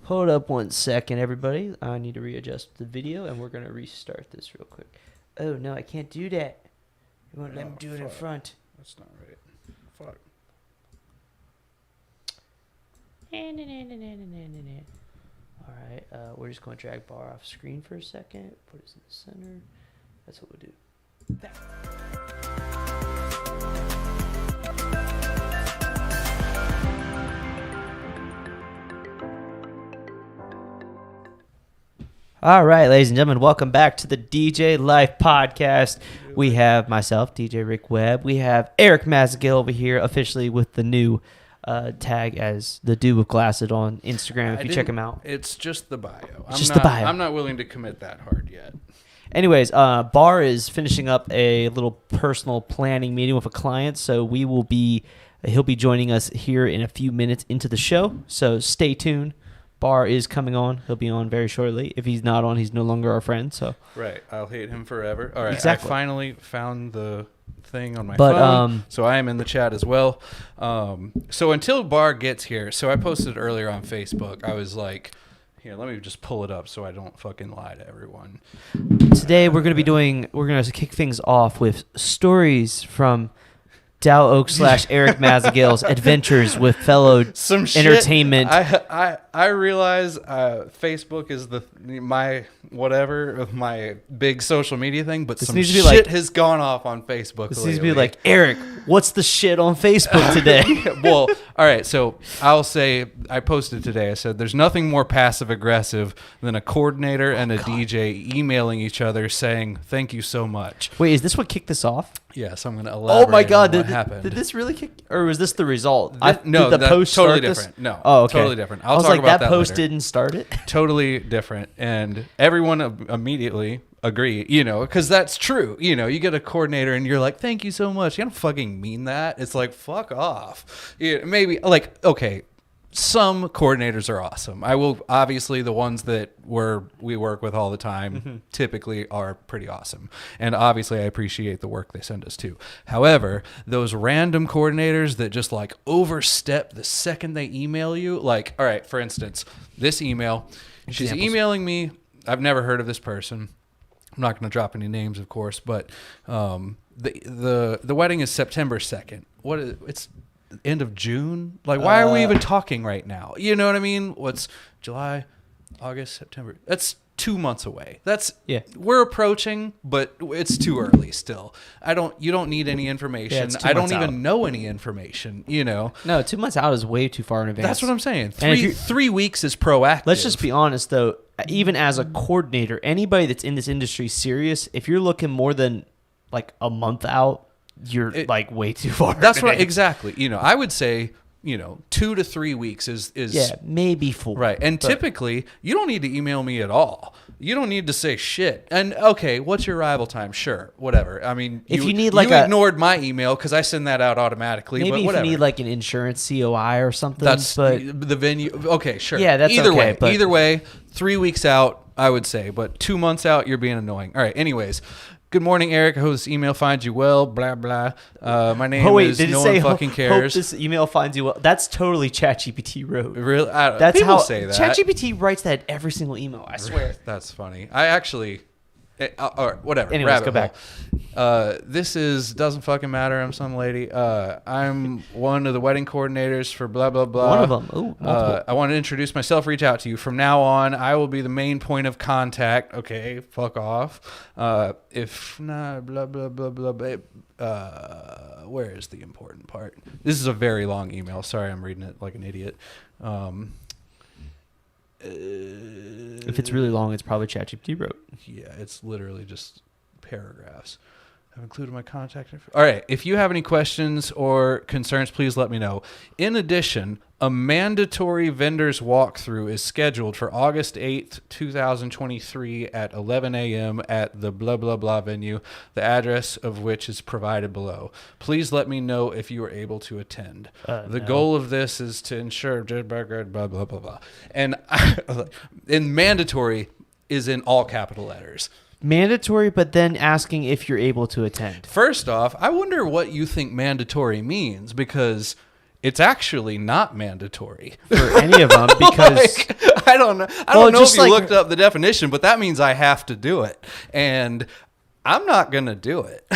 Hold up 1 second, everybody. I need to readjust the video, and we're going to restart this real quick. Oh, no, I can't do that. You won't let me do it in front. That's not right. Fuck. All right, we're just going to drag Barr off screen for a second. Put us in the center. That's what we'll do. All right, ladies and gentlemen, welcome back to the DJ Life Podcast. We have myself, DJ Rick Webb. We have Erik Massengale over here, officially with the new tag as the dude with glasses on Instagram. If you check him out, it's just the bio. The bio. I'm not willing to commit that hard yet. Anyways, Barr is finishing up a little personal planning meeting with a client, so he'll be joining us here in a few minutes into the show. So stay tuned. Barr is coming on. He'll be on very shortly. If he's not on, he's no longer our friend. So right, I'll hate him forever. All right, exactly. I finally found the thing on my phone, so I am in the chat as well. So until Barr gets here, so I posted earlier on Facebook. I was like, here, let me just pull it up so I don't fucking lie to everyone. Today we're going to kick things off with stories from Dow Oak / Erik Massengale's adventures with fellow some shit, entertainment. I realize Facebook is my big social media thing, but some shit has gone off on Facebook. This needs to be like, Erik, what's the shit on Facebook today? Well, all right, so I'll say I posted today. I said there's nothing more passive aggressive than a coordinator and a DJ emailing each other saying thank you so much. Wait, is this what kicked this off? Yes, I'm going to elaborate. Oh my God! What happened? Did this really kick, or was this the result? No, did the post totally start different. This? No, oh, okay. Totally different. I was like, that post later. Didn't start it. Totally different, and everyone immediately agree. Because that's true. You get a coordinator, and you're like, "Thank you so much." You don't fucking mean that. It's like, fuck off. Maybe okay. Some coordinators are awesome. I will obviously the ones that we work with all the time typically are pretty awesome, and obviously I appreciate the work they send us too. However, those random coordinators that just like overstep the second they email you, like, all right, for instance, this email, she's emailing me. I've never heard of this person. I'm not going to drop any names, of course, but the wedding is September 2nd. It's end of June? Like, why are we even talking right now? You know what I mean? What's July, August, September? That's 2 months away. We're approaching, but it's too early still. You don't need any information. I don't even know any information, No, 2 months out is way too far in advance. That's what I'm saying. 3 weeks is proactive. Let's just be honest though, even as a coordinator, anybody that's in this industry serious, if you're looking more than like a month out, you're like way too far. That's right. Exactly. I would say, 2 to 3 weeks is maybe 4. Right. And typically you don't need to email me at all. You don't need to say shit. And okay, what's your arrival time? Sure. Whatever. I mean, if you need you ignored my email because I send that out automatically. Maybe but if whatever. you need like an insurance COI or something. That's the venue. Okay, sure. Yeah, that's Either way, 3 weeks out, I would say. But 2 months out, you're being annoying. All right. Anyways. Good morning, Erik. I hope this email finds you well. Blah, blah. My name is did No it say, One Fucking Cares. Hope this email finds you well. That's totally ChatGPT wrote. Really? That's people how say that. ChatGPT writes that in every single email, I swear. That's funny. I actually... all right, whatever. Anyways, go back. This doesn't fucking matter. I'm some lady. I'm one of the wedding coordinators for blah, blah, blah. One of them. Ooh, I want to introduce myself, reach out to you. From now on, I will be the main point of contact. Okay, fuck off. If not, blah, blah, blah, blah, blah. Where is the important part? This is a very long email. Sorry, I'm reading it like an idiot. If it's really long, it's probably ChatGPT wrote. Yeah, it's literally just paragraphs. I've included my contact info. All right. If you have any questions or concerns, please let me know. In addition, a mandatory vendors walkthrough is scheduled for August 8th, 2023 at 11 a.m. at the blah, blah, blah venue, the address of which is provided below. Please let me know if you are able to attend. The goal of this is to ensure blah, blah, blah, blah. And mandatory is in all capital letters. Mandatory, but then asking if you're able to attend. First off, I wonder what you think mandatory means, because it's actually not mandatory for any of them because like, I don't know if you looked up the definition, but that means I have to do it, and I'm not gonna do it.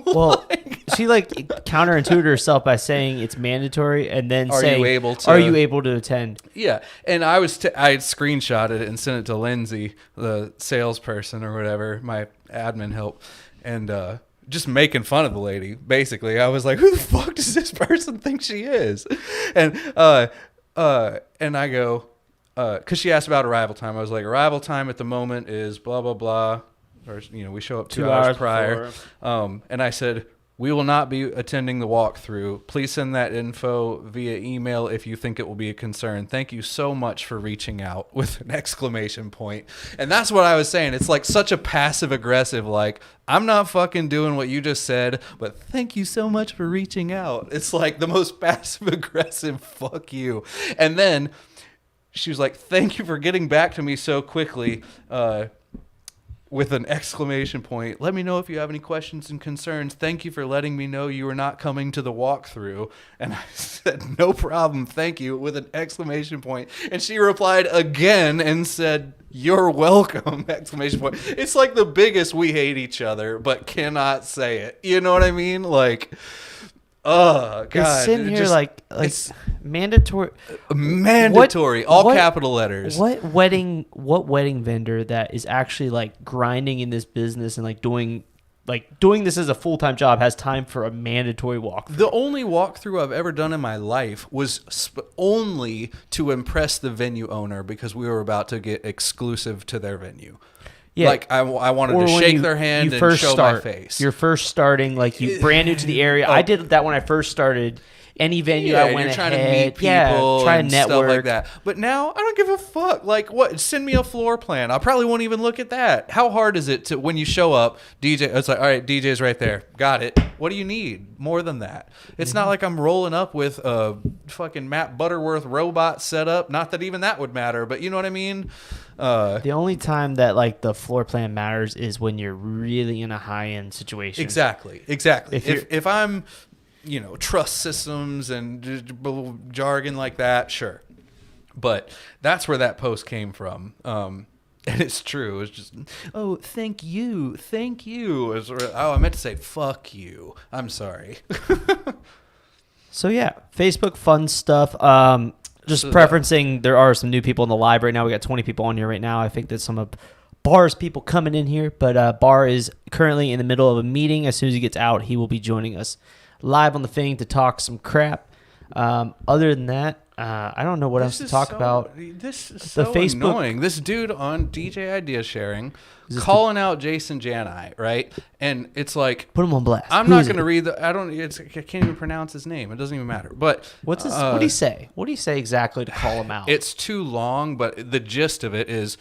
Well, she like counterintuited herself by saying it's mandatory, and then saying, "Are you able to attend?" Yeah, and I had screenshotted it and sent it to Lindsay, the salesperson or whatever, my admin help, and just making fun of the lady. Basically, I was like, "Who the fuck does this person think she is?" And I go, because she asked about arrival time. I was like, arrival time at the moment is blah blah blah. Or, we show up 2 hours prior. And I said, we will not be attending the walkthrough. Please send that info via email if you think it will be a concern. Thank you so much for reaching out, with an exclamation point. And that's what I was saying. It's like such a passive aggressive, like, I'm not fucking doing what you just said, but thank you so much for reaching out. It's like the most passive aggressive fuck you. And then she was like, thank you for getting back to me so quickly. With an exclamation point. Let me know if you have any questions and concerns. Thank you for letting me know you are not coming to the walkthrough. And I said, no problem. Thank you, with an exclamation point. And she replied again and said, you're welcome, exclamation point. It's like the biggest we hate each other, but cannot say it. You know what I mean? Like, oh, God. It's sitting here like it's mandatory. Mandatory, all capital letters. What wedding vendor that is actually like grinding in this business and like doing this as a full-time job has time for a mandatory walkthrough? The only walkthrough I've ever done in my life was only to impress the venue owner because we were about to get exclusive to their venue. Yeah. Like I wanted to shake their hand and show my face. You're first starting, like you brand new to the area. I did that when I first started. Any venue I went trying ahead, to meet people, try and to network, stuff like that. But now I don't give a fuck. Like, what? Send me a floor plan. I probably won't even look at that. How hard is it to, when you show up, DJ? It's like, all right, DJ's right there. Got it. What do you need more than that? It's not like I'm rolling up with a fucking Matt Butterworth robot setup. Not that even that would matter, but you know what I mean. The only time that like the floor plan matters is when you're really in a high end situation. Exactly. If I'm trust systems and jargon like that, sure. But that's where that post came from. And it's true. It's just, oh, thank you. I meant to say fuck you. I'm sorry. So, yeah, Facebook fun stuff. Just preferencing, there are some new people in the live right now. We got 20 people on here right now. I think that some of Barr's people coming in here. But Barr is currently in the middle of a meeting. As soon as he gets out, he will be joining us live on the thing to talk some crap. Other than that, I don't know what else to talk about. This is so annoying. This dude on DJ Idea Sharing calling out Jason Jani, right? And it's like, put him on blast. I'm not going to read I can't even pronounce his name. It doesn't even matter. But what did he say? What did he say exactly to call him out? It's too long, but the gist of it is,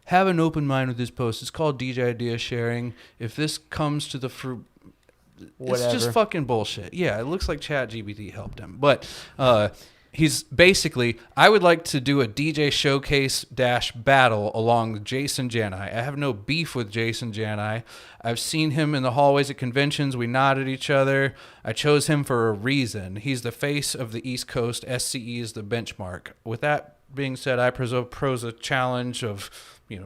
have an open mind with this post. It's called DJ Idea Sharing. If this comes to the fruit, whatever. It's just fucking bullshit. Yeah, it looks like ChatGPT helped him. But he's basically, I would like to do a DJ showcase battle along with Jason Jani. I have no beef with Jason Jani. I've seen him in the hallways at conventions. We nod at each other. I chose him for a reason. He's the face of the East Coast. SCE is the benchmark. With that being said, I propose a challenge of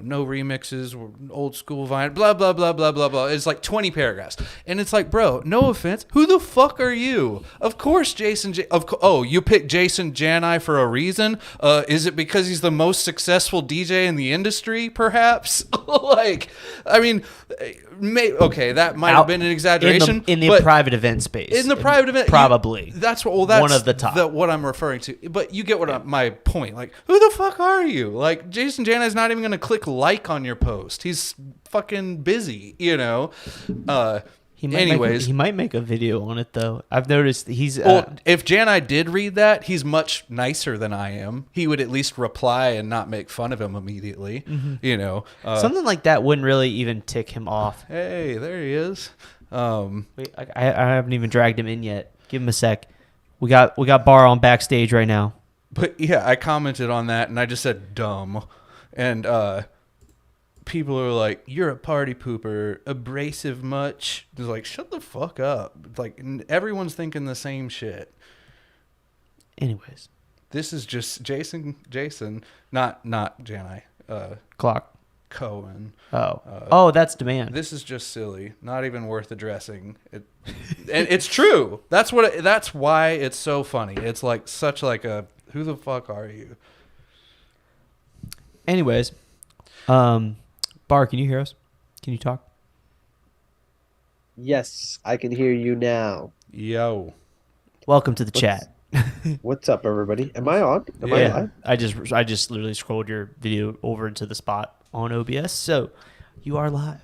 no remixes, old school Vine, blah, blah, blah, blah, blah, blah. It's like 20 paragraphs. And it's like, bro, no offense. Who the fuck are you? Of course, you picked Jason Jani for a reason? Is it because he's the most successful DJ in the industry, perhaps? Okay, that might have been an exaggeration. In the private event space. In the private event. Probably. That's one of the top. What I'm referring to. But you get my point. Like, who the fuck are you? Like, Jason Jani is not even going to click like on your post. He's fucking busy, He might make a video on it though. I've noticed he's. If Jani did read that, he's much nicer than I am. He would at least reply and not make fun of him immediately. Mm-hmm. Something like that wouldn't really even tick him off. Hey, there he is. Wait, I haven't even dragged him in yet. Give him a sec. We got Barr on backstage right now. But yeah, I commented on that and I just said dumb. And people are like, you're a party pooper, abrasive much. It's like, shut the fuck up. Like, everyone's thinking the same shit. Anyways, This is just Jason, not Janai, clock. Cohen. Oh, that's demand. This is just silly, not even worth addressing. And it's true. That's why it's so funny. It's like such like a who the fuck are you? Anyways, Barr, can you hear us? Can you talk? Yes, I can hear you now. Yo. Welcome to the chat. What's up, everybody? Am I on? Am I live? I just literally scrolled your video over into the spot on OBS, so you are live.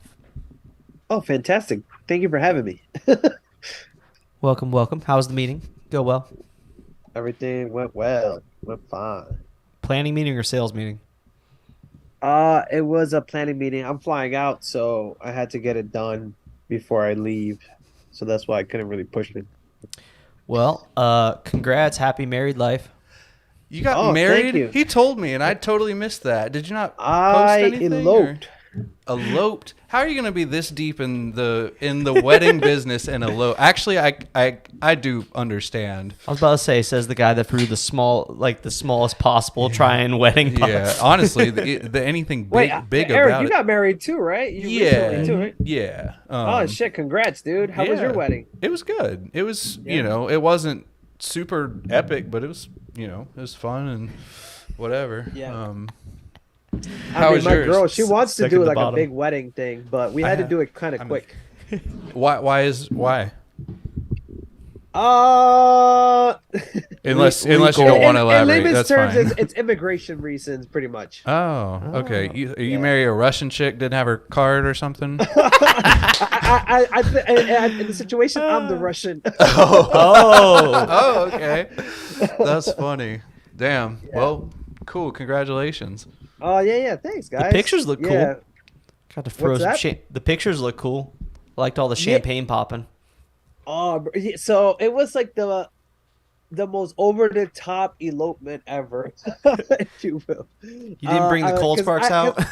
Oh, fantastic. Thank you for having me. Welcome. How's the meeting? Go well. Everything went well. Went fine. Planning meeting or sales meeting? It was a planning meeting. I'm flying out, so I had to get it done before I leave. So that's why I couldn't really push it. Well, congrats, happy married life. You got married? Thank you. He told me, and I totally missed that. Did you not post I anything? eloped. Eloped? How are you going to be this deep in the wedding business and elope? Actually, I do understand. I was about to say, says the guy that threw the smallest possible try-in wedding box. Yeah, honestly, the anything big Eric, about you it. got married too, right? You Yeah, recently too, right? yeah. Oh shit! Congrats, dude. How was your wedding? It was good. It was, it wasn't super epic, but it was, it was fun and whatever. Yeah. How was my yours? girl, she wants to Second do to like bottom. a big wedding thing, but we had to do it kind of quick. Why? Unless you don't want to elaborate, in layman's that's terms, fine. it's immigration reasons, pretty much. Oh, okay. You marry a Russian chick, didn't have her card or something? In the situation, I'm the Russian. Oh, okay. That's funny. Damn. Yeah. Well, cool. Congratulations. Oh yeah. Thanks, guys. The pictures look cool. Yeah. Got to throw What's some that? the pictures look cool. I liked all the champagne popping. Oh, so it was like the most over the top elopement ever, if you will. You didn't bring the Cold Sparks out?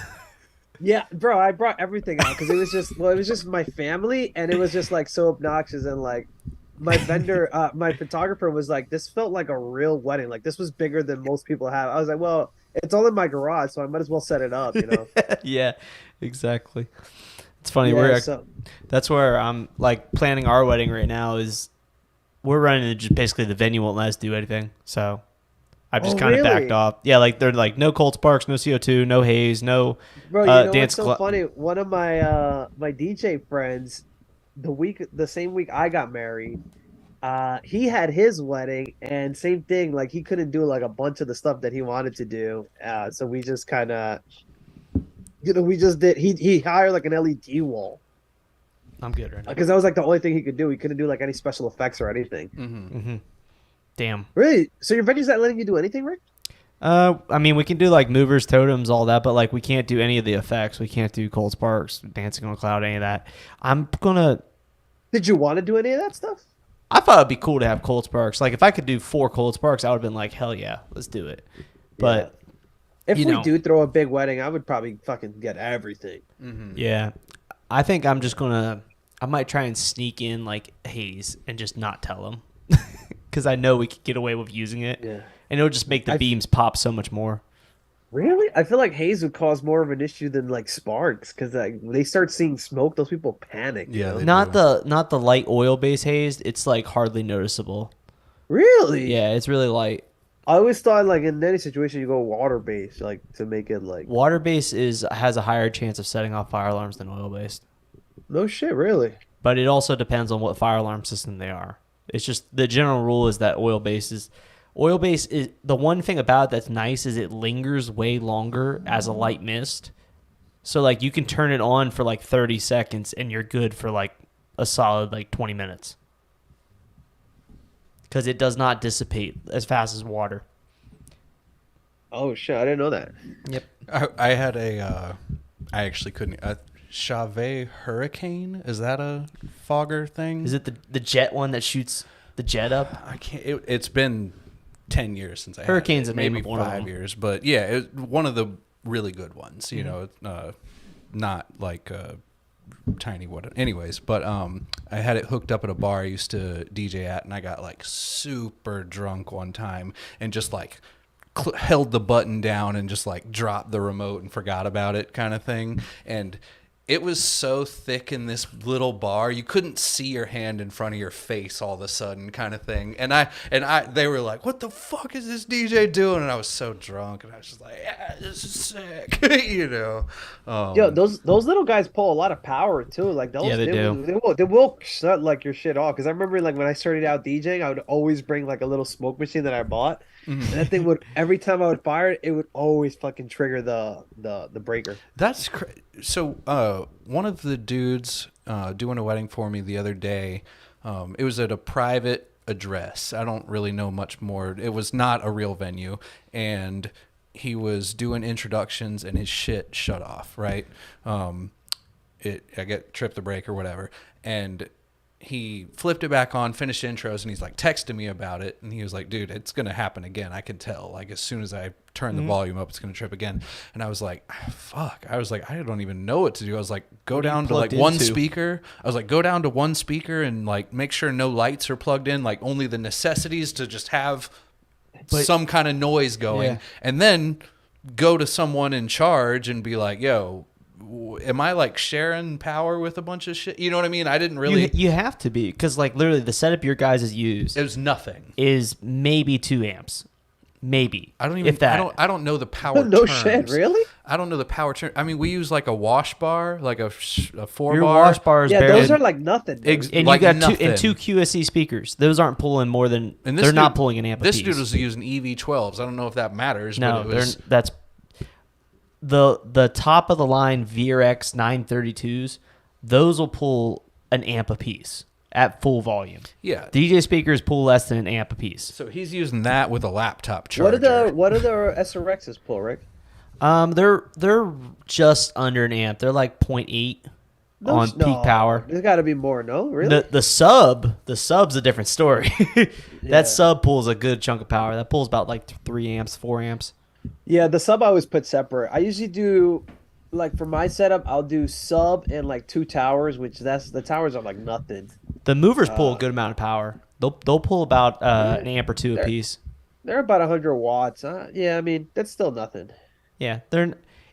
Yeah, bro, I brought everything out because it was just my family, and it was just like so obnoxious, and like my vendor, my photographer was like, this felt like a real wedding. Like this was bigger than most people have. I was like, well, it's all in my garage, so I might as well set it up, Yeah, exactly. It's funny. Yeah, That's where I'm like planning our wedding right now. Is we're running just basically the venue won't let us do anything, so I've just kind of backed off. Yeah, like they're like no Cold Sparks, no CO2, no haze, no. Bro, you know dance. what's so funny? One of my my DJ friends, the same week I got married, he had his wedding, and same thing. Like he couldn't do like a bunch of the stuff that he wanted to do, so we just kind of, we just did. He hired like an LED wall. I'm good right now. Because that was like the only thing he could do. He couldn't do like any special effects or anything. Mm-hmm. Damn. Really? So your venue's not letting you do anything, Rick? I mean, we can do like movers, totems, all that, but like we can't do any of the effects. We can't do Cold Sparks, dancing on a cloud, any of that. Did you want to do any of that stuff? I thought it'd be cool to have Cold Sparks. Like if I could do 4 Cold Sparks, I would have been like, hell yeah, let's do it. But if we do throw a big wedding, I would probably fucking get everything. Mm-hmm. Yeah, I think I might try and sneak in like haze and just not tell them because I know we could get away with using it. Yeah. And it'll just make the beams pop so much more. Really? I feel like haze would cause more of an issue than like sparks because like when they start seeing smoke, those people panic. Yeah, they Not do. the light oil based haze. It's like hardly noticeable. Really? Yeah, it's really light. I always thought like in any situation you go water based like to make it like Water based has a higher chance of setting off fire alarms than oil based. no shit, really. But it also depends on what fire alarm system they are. It's just the general rule is that oil based is the one thing about it that's nice is it lingers way longer as a light mist. So like you can turn it on for like 30 seconds and you're good for like a solid like 20 minutes. Because it does not dissipate as fast as water. Oh shit, I didn't know that. Yep. I had I actually couldn't. Chauvet Hurricane? Is that a fogger thing? Is it the jet one that shoots the jet up? I can't. It's been 10 years since I Hurricane's had the it. name Maybe of one of 5 them. years, but yeah, one of the really good ones. You know, not like tiny what. Anyways, but I had it hooked up at a bar I used to DJ at, and I got like super drunk one time and just like held the button down and just like dropped the remote and forgot about it, kind of thing. And it was so thick in this little bar, you couldn't see your hand in front of your face all of a sudden, kind of thing. And they were like, "What the fuck is this DJ doing?" And I was so drunk, and I was just like, "Yeah, this is sick," you know. Yo, those little guys pull a lot of power too. Like those, Yeah, they do. They will shut like your shit off. Because I remember like when I started out DJing, I would always bring like a little smoke machine that I bought, and that thing would every time I would fire it, it would always fucking trigger the breaker. That's so. One of the dudes doing a wedding for me the other day, it was at a private address. I don't really know much more. It was not a real venue, and he was doing introductions, and his shit shut off. Right, I get tripped the break or whatever, and he flipped it back on, finished intros, and he's like texting me about it. And he was like, "Dude, it's going to happen again. I can tell. Like, as soon as I turn the volume up, it's going to trip again." And I was like, fuck. I was like, I don't even know what to do. I was like, go down to like one speaker. I was like, go down to one speaker and like make sure no lights are plugged in, like only the necessities to just have some kind of noise going. Yeah. And then go to someone in charge and be like, "Yo, am I like sharing power with a bunch of shit?" You know what I mean? I didn't really. You have to be, because like literally the setup your guys has used. It was nothing. Is maybe 2 amps, maybe. I don't even. If that. I don't know the power. No terms. shit, really? I don't know the power term. I mean, we use like a wash bar, like a 4 Your bar. wash bars. Yeah, those are like nothing. And like you got nothing. two QSC speakers. Those aren't pulling more than. And they're not pulling an amp. This apiece. dude was using EV12s. I don't know if that matters. No, but it was, that's. The top of the line VRX 932s, those will pull an amp apiece at full volume. Yeah. DJ speakers pull less than an amp apiece. So he's using that with a laptop charger. What do the SRXs pull, Rick? They're just under an amp. They're like 0.8 on peak power. There's got to be more, no? Really? The sub's a different story. That sub pulls a good chunk of power. That pulls about like 3 amps, 4 amps. Yeah, the sub I always put separate. I usually do, like for my setup, I'll do sub and like 2 towers, which the towers are like nothing. The movers pull a good amount of power. They'll pull about an amp or 2 a piece. They're about 100 watts. Yeah, I mean that's still nothing. Yeah,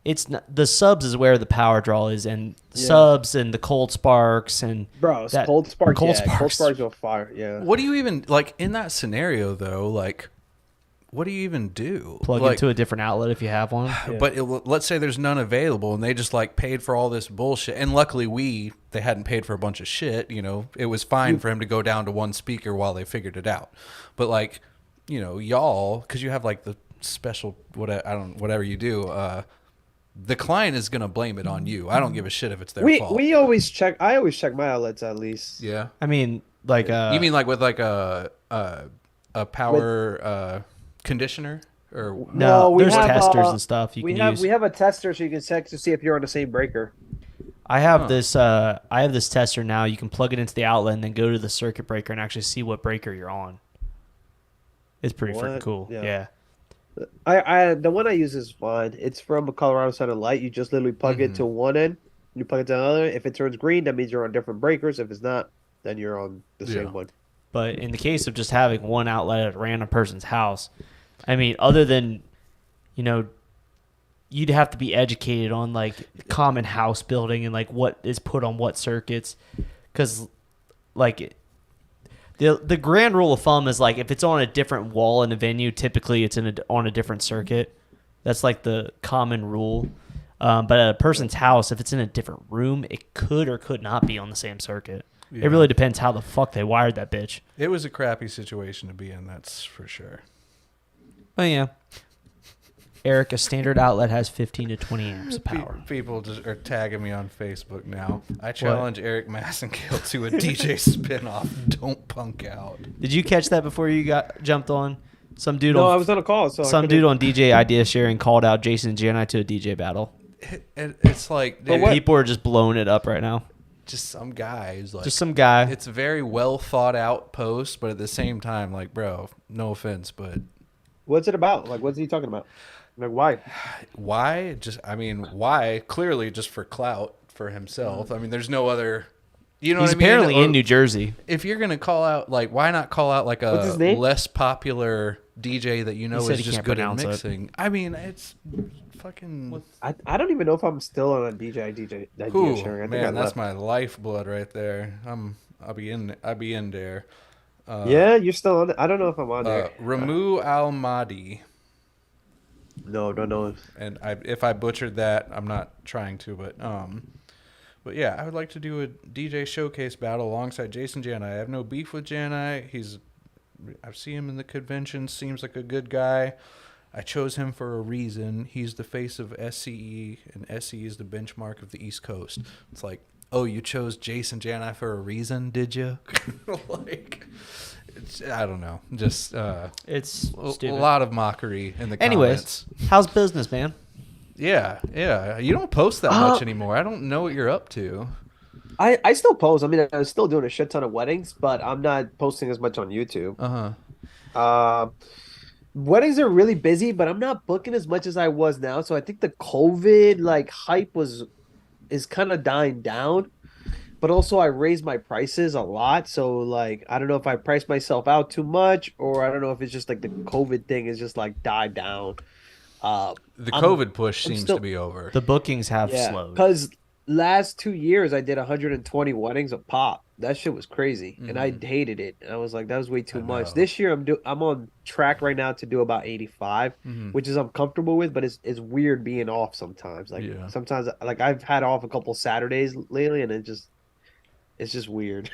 it's not, the subs is where the power draw is, and subs and the cold sparks and cold sparks. Cold sparks will fire. Yeah. What do you even like in that scenario though? Like, what do you even do? Plug into a different outlet if you have one. Yeah. But let's say there's none available, and they just like paid for all this bullshit. And luckily, they hadn't paid for a bunch of shit. You know, it was fine for him to go down to one speaker while they figured it out. But like, you know, y'all, because you have like the special whatever you do. The client is gonna blame it on you. I don't give a shit if it's their fault. I always check my outlets at least. Yeah. I mean, like you mean like with like a power conditioner or no? There's testers and stuff you can use. We have a tester so you can check to see if you're on the same breaker. I have this tester now. You can plug it into the outlet and then go to the circuit breaker and actually see what breaker you're on. It's pretty freaking cool. Yeah. The one I use is fine. It's from a Colorado Southern Light. You just literally plug it to one end, you plug it to the other. If it turns green, that means you're on different breakers. If it's not, then you're on the same one. But in the case of just having one outlet at a random person's house, I mean, other than, you know, you'd have to be educated on like common house building and like what is put on what circuits, because like the grand rule of thumb is like if it's on a different wall in a venue, typically it's on a different circuit. That's like the common rule. But at a person's house, if it's in a different room, it could or could not be on the same circuit. Yeah. It really depends how the fuck they wired that bitch. It was a crappy situation to be in, that's for sure. Oh yeah. Eric, a standard outlet has 15 to 20 amps of power. People just are tagging me on Facebook now. I challenge Erik Massengale to a DJ spin-off. Don't punk out. Did you catch that before you got jumped on? Some dude I was on a call. So some dude on DJ Idea Sharing called out Jason and Jani to a DJ battle. It's like... Dude, people are just blowing it up right now. Just some guy who's like... Just some guy. It's a very well thought out post, but at the same time, like, bro, no offense, but... What's it about? Like, what's he talking about? Like, why? Why? Why? Clearly just for clout. for himself. I mean, there's no other. You know He's what I mean? apparently in New Jersey. If you're gonna call out, like, why not call out like What's a his name? less popular DJ that you know said is he just can't good at pronounce it. mixing? I mean, it's fucking. I don't even know if I'm still on a DJ Ooh, sharing. I think man, I that's left. my lifeblood right there. I'll be in there. Yeah, you're still on. I don't know if I'm on there. Ramu Al Mahdi. No, don't know. And if I butchered that, I'm not trying to, but yeah, I would like to do a DJ showcase battle alongside Jason Jani. I have no beef with Jani. I see him in the convention. Seems like a good guy. I chose him for a reason. He's the face of SCE, and SCE is the benchmark of the East Coast. It's like, oh, you chose Jason Jani for a reason, did you? Like, I don't know. Just It's a stupid. lot of mockery in the Anyways, comments. how's business, man? Yeah. You don't post that much anymore. I don't know what you're up to. I still post. I mean, I'm still doing a shit ton of weddings, but I'm not posting as much on YouTube. Weddings are really busy, but I'm not booking as much as I was now. So I think the COVID like hype is kind of dying down. But also I raised my prices a lot. So like I don't know if I priced myself out too much, or I don't know if it's just like the COVID thing is just like died down. The COVID push seems to be over. The bookings have slowed. Because last 2 years I did 120 weddings a pop. That shit was crazy, and I hated it. And I was like, that was way too much. This year I'm on track right now to do about 85, which is I'm comfortable with. But it's weird being off sometimes. Like sometimes, like I've had off a couple Saturdays lately, and it's just weird.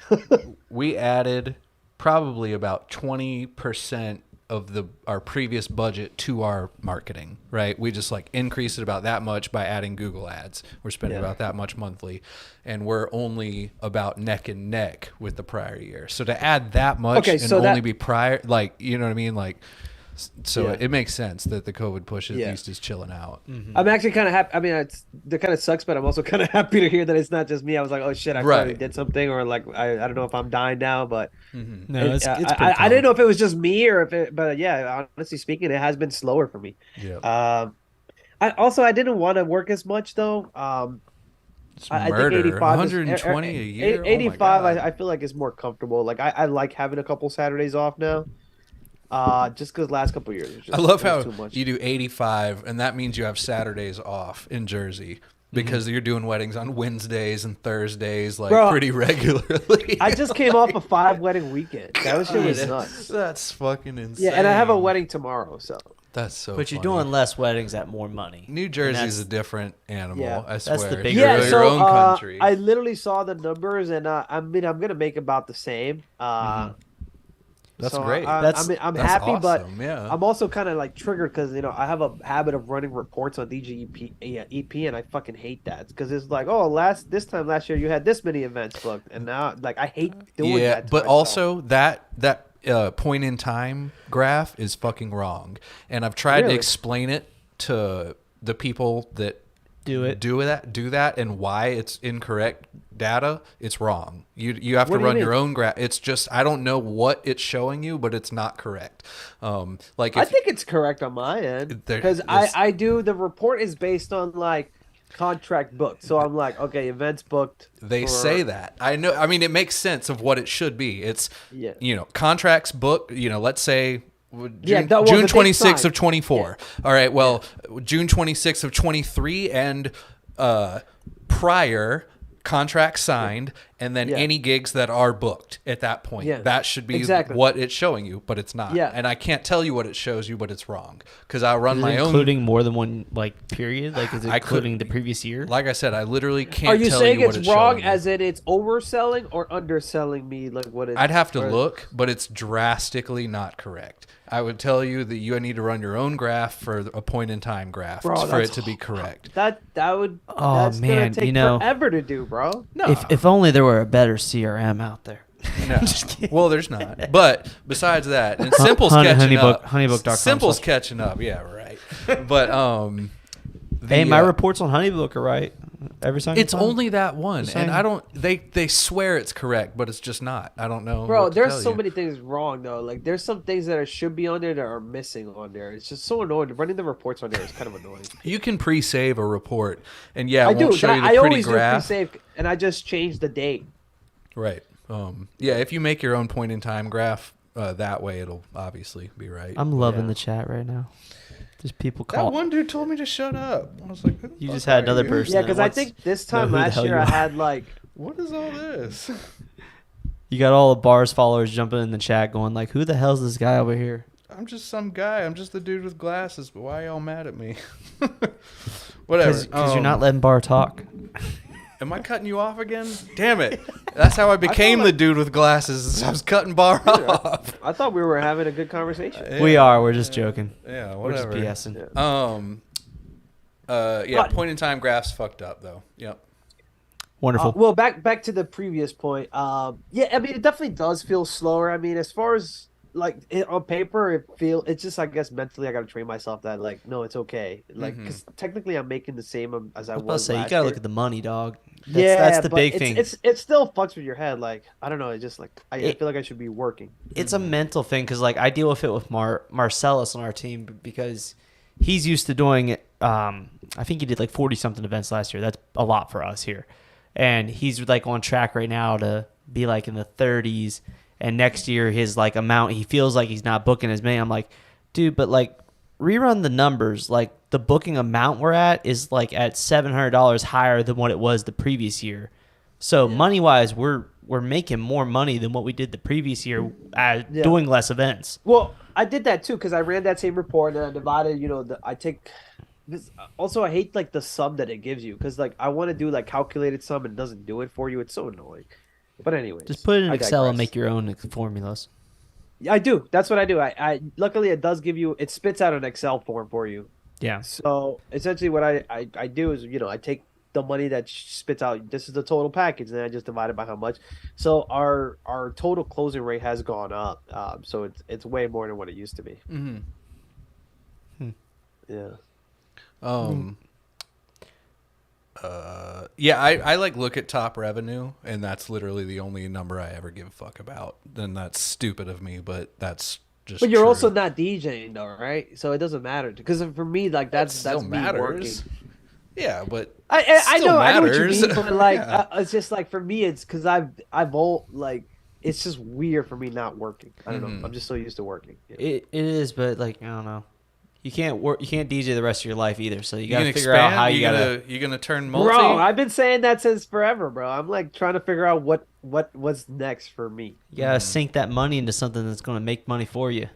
We added probably about 20% of our previous budget to our marketing, right? We just like increased it about that much by adding Google ads. We're spending about that much monthly, and we're only about neck and neck with the prior year. So to add that much only be prior, like, you know what I mean? Like, so it makes sense that the COVID push at least is chilling out. I'm actually kind of happy. I mean, that kind of sucks, but I'm also kind of happy to hear that it's not just me. I was like, oh shit, I probably did something, or like I don't know if I'm dying now, but No, it's pretty I didn't know if it was just me or if it, but yeah, honestly speaking, it has been slower for me. Yeah. I didn't want to work as much though. I think 85 120 a year. 85, I feel like is more comfortable. Like I like having a couple Saturdays off now. Just because last couple of years, I love how you do 85, and that means you have Saturdays off in Jersey because you're doing weddings on Wednesdays and Thursdays, like pretty regularly. I just came off a 5 wedding weekend. That shit was nuts. That's fucking insane. Yeah, and I have a wedding tomorrow, so. That's so. But you're doing less weddings at more money. New Jersey's a different animal. I swear. That's the big. You're your own country. I literally saw the numbers, and I mean, I'm gonna make about the same. That's so great. I'm happy, awesome. but I'm also kind of like triggered because I have a habit of running reports on DJ EP, and I fucking hate that because it's like, oh, this time last year you had this many events booked, and now like I hate doing that. Yeah, but myself. also that point in time graph is fucking wrong, and I've tried to explain it to the people that do that, and why it's incorrect data. It's wrong. You have to run your own graph. It's just I don't know what it's showing you, but it's not correct. Like I think it's correct on my end because I do the report is based on like contract booked. So I'm like, okay, events booked. They say that. I know. I mean, it makes sense of what it should be. It's contracts booked. Let's say. June 26th of 24. All right. Well, June 26th of 23 and prior contract signed, and then any gigs that are booked at that point. That should be what it's showing you, but it's not. And I can't tell you what it shows you, but it's wrong because I run my own. Including more than one like period. Like is it including the previous year? Like I said, I literally can't. Are you tell saying you what it's it's wrong showing as in it's overselling or underselling me? Like what? I'd have to look, but it's drastically not correct. I would tell you that you need to run your own graph for a point in time graph for it to be correct. That would. Oh that's man, gonna take forever to do, bro. No. If only there were a better CRM out there. No. Well, there's not. But besides that, and Simple's catching up. Honeybook.com. Simple's catching up. Yeah, right. But hey, my reports on Honeybook are right. Every song. It's only that one, Same. and I don't. They swear it's correct, but it's just not. I don't know. Bro, what to there's tell so you. many things wrong though. Like there's some things that should be on there that are missing on there. It's just so annoying. Running the reports on there is kind of annoying. You can pre-save a report, and yeah, I it won't do. show you the I pretty always graph. do pre-save, and I just change the date. Right. Yeah, if you make your own point in time graph that way, it'll obviously be right. I'm loving Yeah. the chat right now. Just people That call. one dude told me to shut up. I was like, who the You fuck just had are another you? person. Yeah, that because I wants think this to know time who the last hell year you I are. had like What is all this? You got all the Bar's followers jumping in the chat, going like, "Who the hell's this guy over here?" I'm just some guy. I'm just the dude with glasses. But why y'all mad at me? Whatever. Because you're not letting Bar talk. Am I cutting you off again? Damn it. That's how I became the dude with glasses. I was cutting Bar off. I thought we were having a good conversation. We are. We're just joking. Yeah, We're just whatever. BSing. Yeah, point in time graphs fucked up though. Yep. Wonderful. Well, back to the previous point. Yeah, I mean, it definitely does feel slower. I mean, as far as like on paper, it's just I guess mentally I got to train myself that like no, it's okay. Like because technically I'm making the same as I I was about to was. say, you last gotta year. look at the money, dog. That's the big thing. It still fucks with your head. Like I don't know. It's just like I feel like I should be working. It's a mental thing because like I deal with it with Marcellus on our team because he's used to doing it. I think he did like 40 something events last year. That's a lot for us here, and he's like on track right now to be like in the 30s. And next year his like amount, he feels like he's not booking as many. I'm like, dude, but like rerun the numbers. Like the booking amount we're at is like at $700 higher than what it was the previous year. So money wise, we're making more money than what we did the previous year doing less events. Well, I did that too because I ran that same report and I divided. You know, I take. Also, I hate like the sum that it gives you because like I want to do like calculated sum and it doesn't do it for you. It's so annoying. But anyways, Just put it in I Excel and digress. make your own formulas. I do. That's what I do. I luckily it does give you. It spits out an Excel form for you. Yeah. So essentially, what I do is I take the money that spits out. This is the total package, and then I just divide it by how much. So our total closing rate has gone up. So it's way more than what it used to be. Yeah. Yeah, I like look at top revenue, and that's literally the only number I ever give a fuck about. Then that's stupid of me, but that's just. But you're true. also not DJing though, right? So it doesn't matter because for me, like that's Still me matters. working. Yeah, but I still know what you matters. mean, but like Yeah. it's just like for me, it's because I've all like it's just weird for me not working. I don't know. I'm just so used to working. Yeah. It is, but like I don't know. You can't work. You can't DJ the rest of your life either. So you you got gonna to figure expand? out how you gotta. You gonna turn multi? Bro, I've been saying that since forever, bro. I'm like trying to figure out what's next for me. You gotta sink that money into something that's gonna make money for you.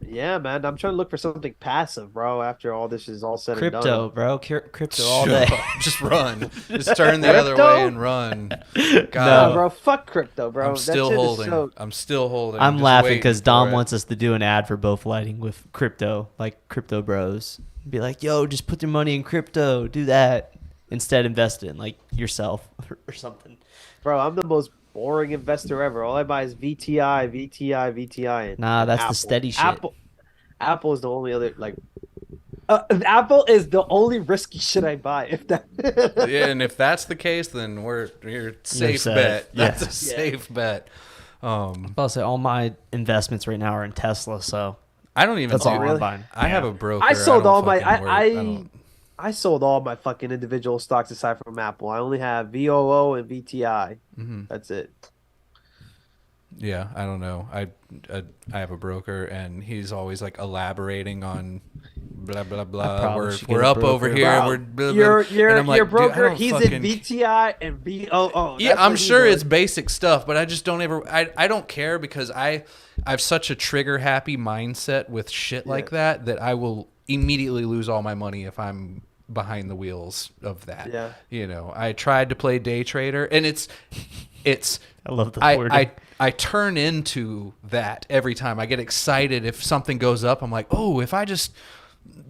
Yeah, man. I'm trying to look for something passive, bro. After all this is all said and Crypto, done. bro. Crypto all Shut day. up. Just run. Just turn the other Crypto? way and run. No, God, bro. Fuck crypto, bro. I'm That still shit is holding. so- I'm still holding. I'm just laughing waiting because for Dom it. wants us to do an ad for Both Lighting with crypto, like Crypto Bros. Be like, yo, just put your money in crypto. Do that. Instead, invest it in like yourself or something. Bro, I'm the most boring investor ever. All I buy is VTI, VTI, VTI. And Nah, that's Apple. the steady shit. Apple is the only other like. Apple is the only risky shit I buy. If that. Yeah, and if that's the case, then you're safe safe. bet. Yeah. That's a safe bet. I'll say all my investments right now are in Tesla, so I don't even. that's do all really? I'm buying. I have a broker. I sold don't all my. fucking work. I sold all my fucking individual stocks aside from Apple. I only have VOO and VTI. That's it. Yeah, I don't know. I have a broker, and he's always like elaborating on blah blah blah. probably should We're get a up over broker. here. Bro, We're blah, blah. Your And I'm like, your dude, I broker. don't He's fucking- in VTI and VOO. Yeah, That's I'm what he's sure doing. it's basic stuff, but I just don't ever. I don't care because I have such a trigger happy mindset with shit like that I will immediately lose all my money if I'm behind the wheels of that. Yeah. You know, I tried to play day trader, and it's. I love the wording. I turn into that every time. I get excited if something goes up. I'm like, oh, if I just,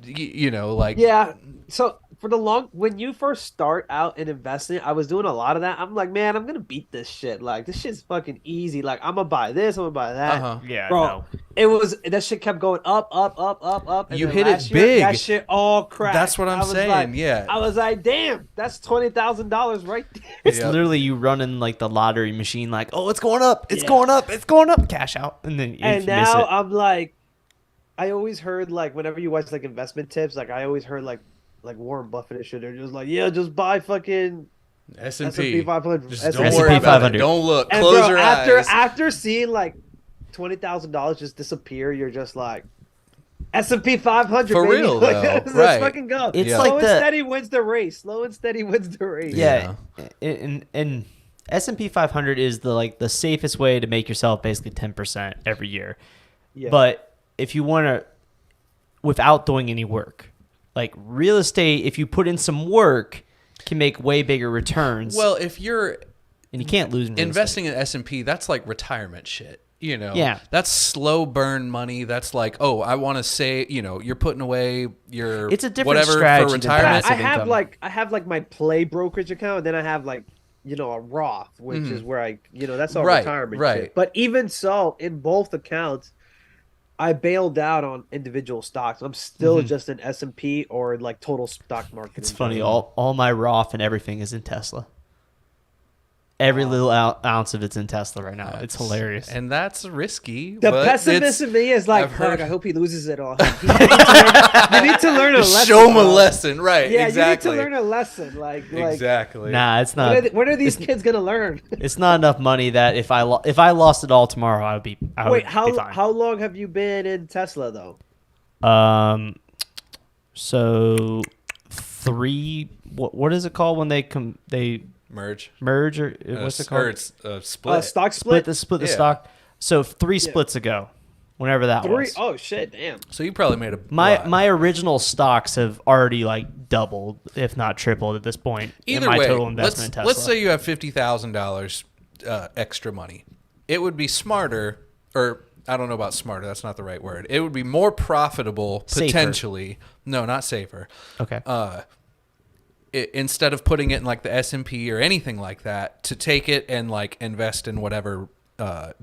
like. Yeah. So when you first start out in investing, I was doing a lot of that. I'm like, man, I'm gonna beat this shit. Like this shit's fucking easy. Like I'm gonna buy this, I'm gonna buy that. Uh-huh. Yeah, Bro, no. it was that shit kept going up, up, up, up, up. And You then hit it last year, big. that shit all crashed. That's what I'm I was saying, like- yeah. I was like, damn, that's $20,000 right there. It's Yep. literally you running like the lottery machine, like, oh, it's going up, it's Yeah. going up, it's going up, cash out, and then if And you miss now it, I'm like, I always heard like whenever you watch like investment tips, like I always heard like Warren Buffett and shit. They're just like, yeah, just buy fucking S&P 500. Just S&P don't worry about it. 500. Don't look. And Close bro, your after eyes. after seeing like $20,000 just disappear, you're just like S&P 500 For baby. real, Like, though. let's Right. fucking go. It's Yeah. like Slow and the steady wins the race. Slow and steady wins the race. yeah, and S&P 500 is the safest way to make yourself basically 10% every year. Yeah. But if you want to, without doing any work, like real estate, if you put in some work, can make way bigger returns. Well, if you're and you can't lose in real investing in S&P, that's like retirement shit. You know, Yeah. that's slow burn money. That's like, oh, I want to say, you're putting away your It's a different whatever strategy for than retirement. passive I income. have like my play brokerage account, and then I have like a Roth, which is where I that's all Right, retirement right. shit. But even so, in both accounts, I bailed out on individual stocks. I'm still just in S&P or like total stock market. It's in funny. general. All my Roth and everything is in Tesla. Every little ounce of it's in Tesla right now. It's hilarious. And that's risky. The but pessimist in me is like, I've heard- fuck, I hope he loses it all. You need to learn a lesson. show him a bro. lesson. Right, Yeah, exactly. you need to learn a lesson. Like Exactly. Nah, it's not. When are these kids gonna learn? It's not enough money that if I lost it all tomorrow, I would be. I Wait, would how be fine. how long have you been in Tesla though? So 3. What is it called when they Merge. merge or what's it called? Or it's split. Stock split split. the Yeah. stock. So 3 splits ago, whenever that 3. was. Oh shit! Damn. So you probably made a My lot. my original stocks have already like doubled, if not tripled, at this point. Either in my way, total investment in let's Tesla. say you have $50,000 extra money. It would be smarter, or I don't know about smarter. That's not the right word. It would be more profitable Safer. potentially. No, not safer. Okay. Instead of putting it in like the S&P or anything like that, to take it and like invest in whatever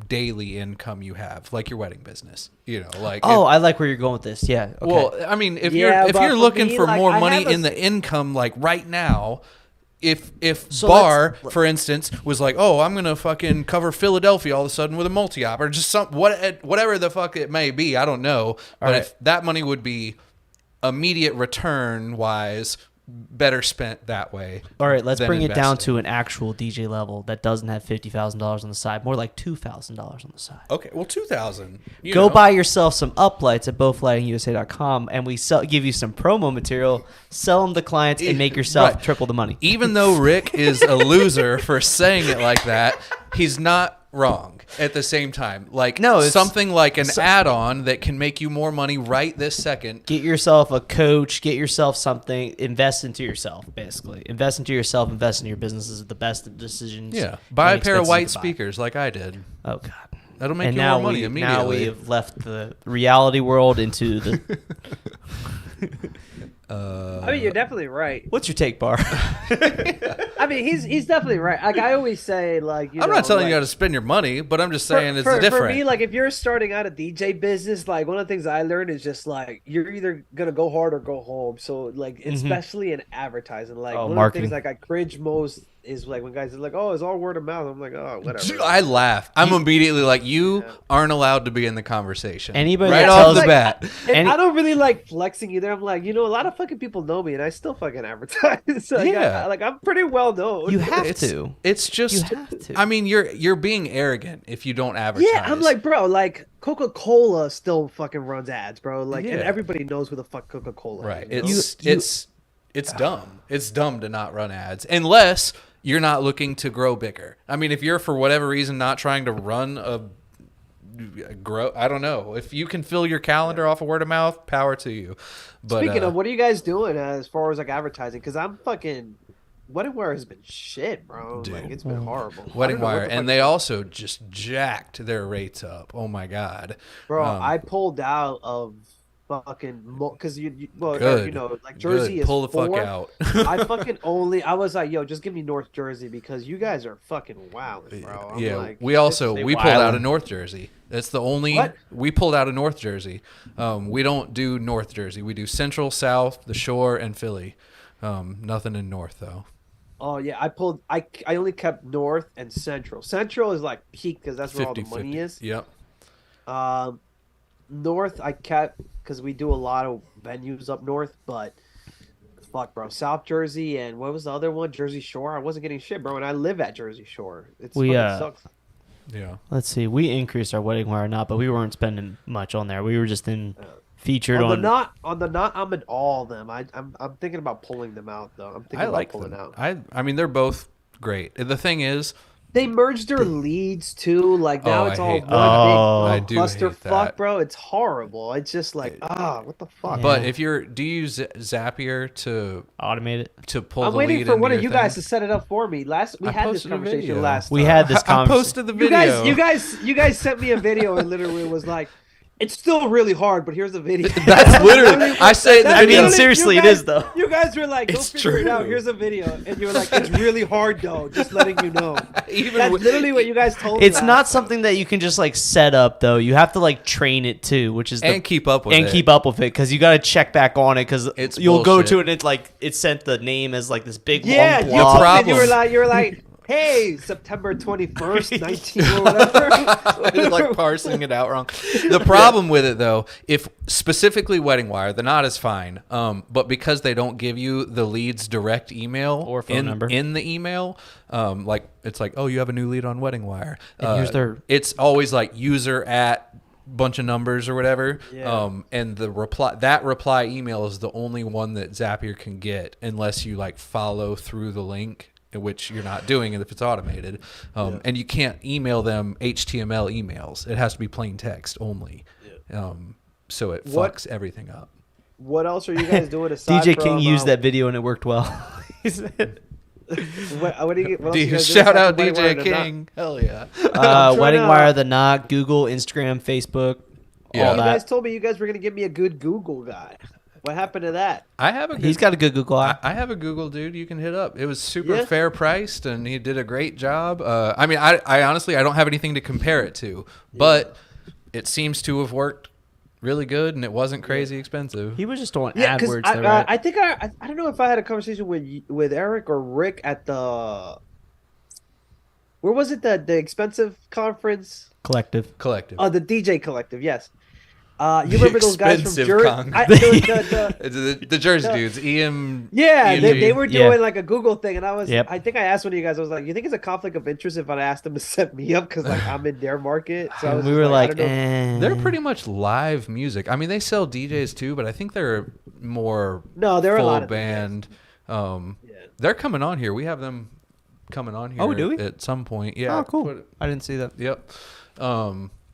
daily income you have, like your wedding business. Like I like where you're going with this. Yeah. Okay. Well, I mean, if Yeah, you're but for looking me, for like, more I money have a in the income, like right now, if So Barr, let's- for instance, was like, oh, I'm gonna fucking cover Philadelphia all of a sudden with a multi-op or just whatever the fuck it may be, I don't know, but right. if that money would be immediate return wise better spent that way. All right, let's than bring it down investing. to an actual DJ level that doesn't have $50,000 on the side, more like $2,000 on the side. Okay, well, 2,000. Go buy yourself some uplights at bowflightingusa.com, and we give you some promo material, sell them to clients, and make yourself Right. triple the money. Even though Rick is a loser for saying it like that, he's not wrong at the same time. Like, No, it's- something like an add-on that can make you more money right this second. Get yourself a coach, get yourself something, invest into yourself, basically. Invest into yourself, invest in your business is the best decisions. Yeah, buy a and pair of expenses white you can buy. speakers like I did. Oh, God. That'll make And you now more money now immediately. we have left the reality world into the... I mean, you're definitely right. What's your take, Bar? I mean, he's definitely right. Like I always say, like I'm not telling you how to spend your money, but I'm just saying it's different. For me, like if you're starting out a DJ business, like one of the things I learned is just like you're either gonna go hard or go home. So like especially in advertising, like one marketing. of the things like I cringe most is like when guys are like, "Oh, it's all word of mouth." I'm like, "Oh, whatever." I laugh. I'm immediately like, you aren't allowed to be in the conversation. Anybody right that off tells- the bat. And I don't really like flexing either. I'm like, a lot of fucking people know me, and I still fucking advertise. So Yeah. I'm pretty well known. You have It's- to. It's just. You have to. I mean, you're being arrogant if you don't advertise. Yeah, I'm like, bro, like Coca-Cola still fucking runs ads, bro. Like, and Yeah. everybody knows who the fuck Coca-Cola right. is. It's dumb. It's dumb to not run ads unless you're not looking to grow bigger. I mean, if you're for whatever reason not trying to run grow, I don't know. If you can fill your calendar off of word of mouth, power to you. But Speaking of, what are you guys doing as far as like advertising? Because I'm fucking Wedding Wire has been shit, bro. Dude. Like it's been horrible. I Wedding don't know what Wire, the and fuck- they also just jacked their rates up. Oh my god, bro, I pulled out of fucking because well, Good. you know, like Jersey Good. is Pull the fuck 4. out. I was like, yo, just give me North Jersey because you guys are fucking wilding, bro. I'm Yeah, like, we also They we pulled out wildin'. of North Jersey. That's the only What? we pulled out of North Jersey. We don't do North Jersey. We do Central, South, the Shore, and Philly. Nothing in North though. Oh yeah, I only kept North and Central. Central is like peak because that's where all the 50-50. money is. Yep. Um, North I kept because we do a lot of venues up north, but fuck, bro, South Jersey and what was the other one? Jersey Shore. I wasn't getting shit, bro, and I live at Jersey Shore. It's We fucking sucks. Yeah. let's see. We increased our wedding wire not, but we weren't spending much on there. We were just in featured On the on. knot, I'm in all of them. I'm thinking about pulling them out though. I'm thinking I about like pulling them. out. I mean they're both great. The thing is, They merged their leads too. Like now Oh, it's I all hate one that. I big do hate clusterfuck, that. bro. It's horrible. It's just like what the fuck. but Yeah. if do you use Zapier to Automate it. pull I'm the waiting lead for into one of your you guys thing? to set it up for me. We I had this posted a conversation video. last We time. had this I conversation. posted the You video. you guys sent me a video and literally was like, it's still really hard, but here's a video. That's literally. I say in the That's video. I mean, literally- seriously, you it guys- is, though. You guys were like, go It's figure it out. true. Here's a video, and you were like, it's really hard though. Just letting you know. Even That's with- literally what you guys told me. It's last not time. something that you can just like set up though. You have to like train it too, which is and keep up with it. keep up with it because you got to check back on it because It's you'll go bullshit. to it and it's like it sent the name as like this big Yeah, long you blob. told me, problem. you were like, hey, September 21st, 19 or whatever. like parsing it out wrong. The problem with it though, if specifically Wedding Wire, the knot is fine. But because they don't give you the lead's direct email Or phone number. in the email, like it's like, oh, you have a new lead on Wedding Wire. And here's their- It's always like user at bunch of numbers or whatever. Yeah. And the reply email is the only one that Zapier can get unless you like follow through the link, which you're not doing if it's automated. And you can't email them HTML emails. It has to be plain text only. So it fucks everything up. What else are you guys doing aside DJ from, King used that video and it worked well. He said, what do you, what else you guys doing Shout aside out from Wedding Wire DJ and not? King. Hell yeah. trying Wedding to- Wire, the knot, Google, Instagram, Facebook, Yeah. all You that. guys told me you guys were gonna give me a good Google guy. What happened to that? I have a good, He's got a good Google eye. I have a Google dude you can hit up. It was super Yeah. fair priced and he did a great job. I mean, I honestly, I don't have anything to compare it to, but it seems to have worked really good and it wasn't crazy expensive. He was just on Yeah, because AdWords. There, right? I think I don't know if I had a conversation with Eric or Rick at the where was it the expensive conference? Collective. Collective. Oh, the DJ Collective. Yes. You remember those guys from Expensive Jersey? The Jersey dudes, EM. Yeah, they EMG. were Yeah. doing like a Google thing, and Yep. I think I asked one of you guys, I was like, you think it's a conflict of interest if I asked them to set me up because like I'm in their market? So I was we just were I like, don't know. They're pretty much live music. I mean, they sell DJs too, but I think they're more No, there are a full lot of band. Yeah. They're coming on here. We have them coming on here. Oh, do we? At some point? Yeah. Oh, cool. Put- I didn't see that. Yep.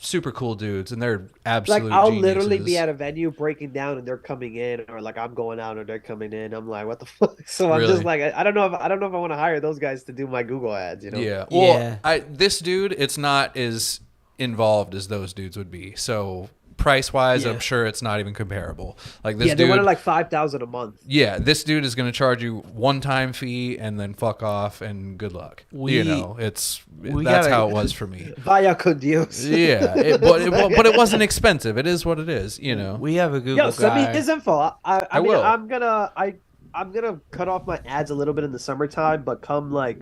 Super cool dudes, and they're Like absolute. I'll literally be geniuses. at a venue breaking down, and they're coming in, or like I'm going out and they're coming in. I'm like, what the fuck? So I'm Really? just like, I don't know if I want to hire those guys to do my Google ads. You know? Yeah. Well, Yeah. this dude, it's not as involved as those dudes would be. So price wise, Yeah. I'm sure it's not even comparable. Like this Yeah, they dude. wanted like 5,000 a month. Yeah, this dude is going to charge you one-time fee and then fuck off and good luck. We that's gotta- how it was for me. Vaya con Dios. Yeah, but it wasn't expensive. It is what it is. We have a Google Yo, send me guy. his info. I mean, will. I'm gonna cut off my ads a little bit in the summertime, but come like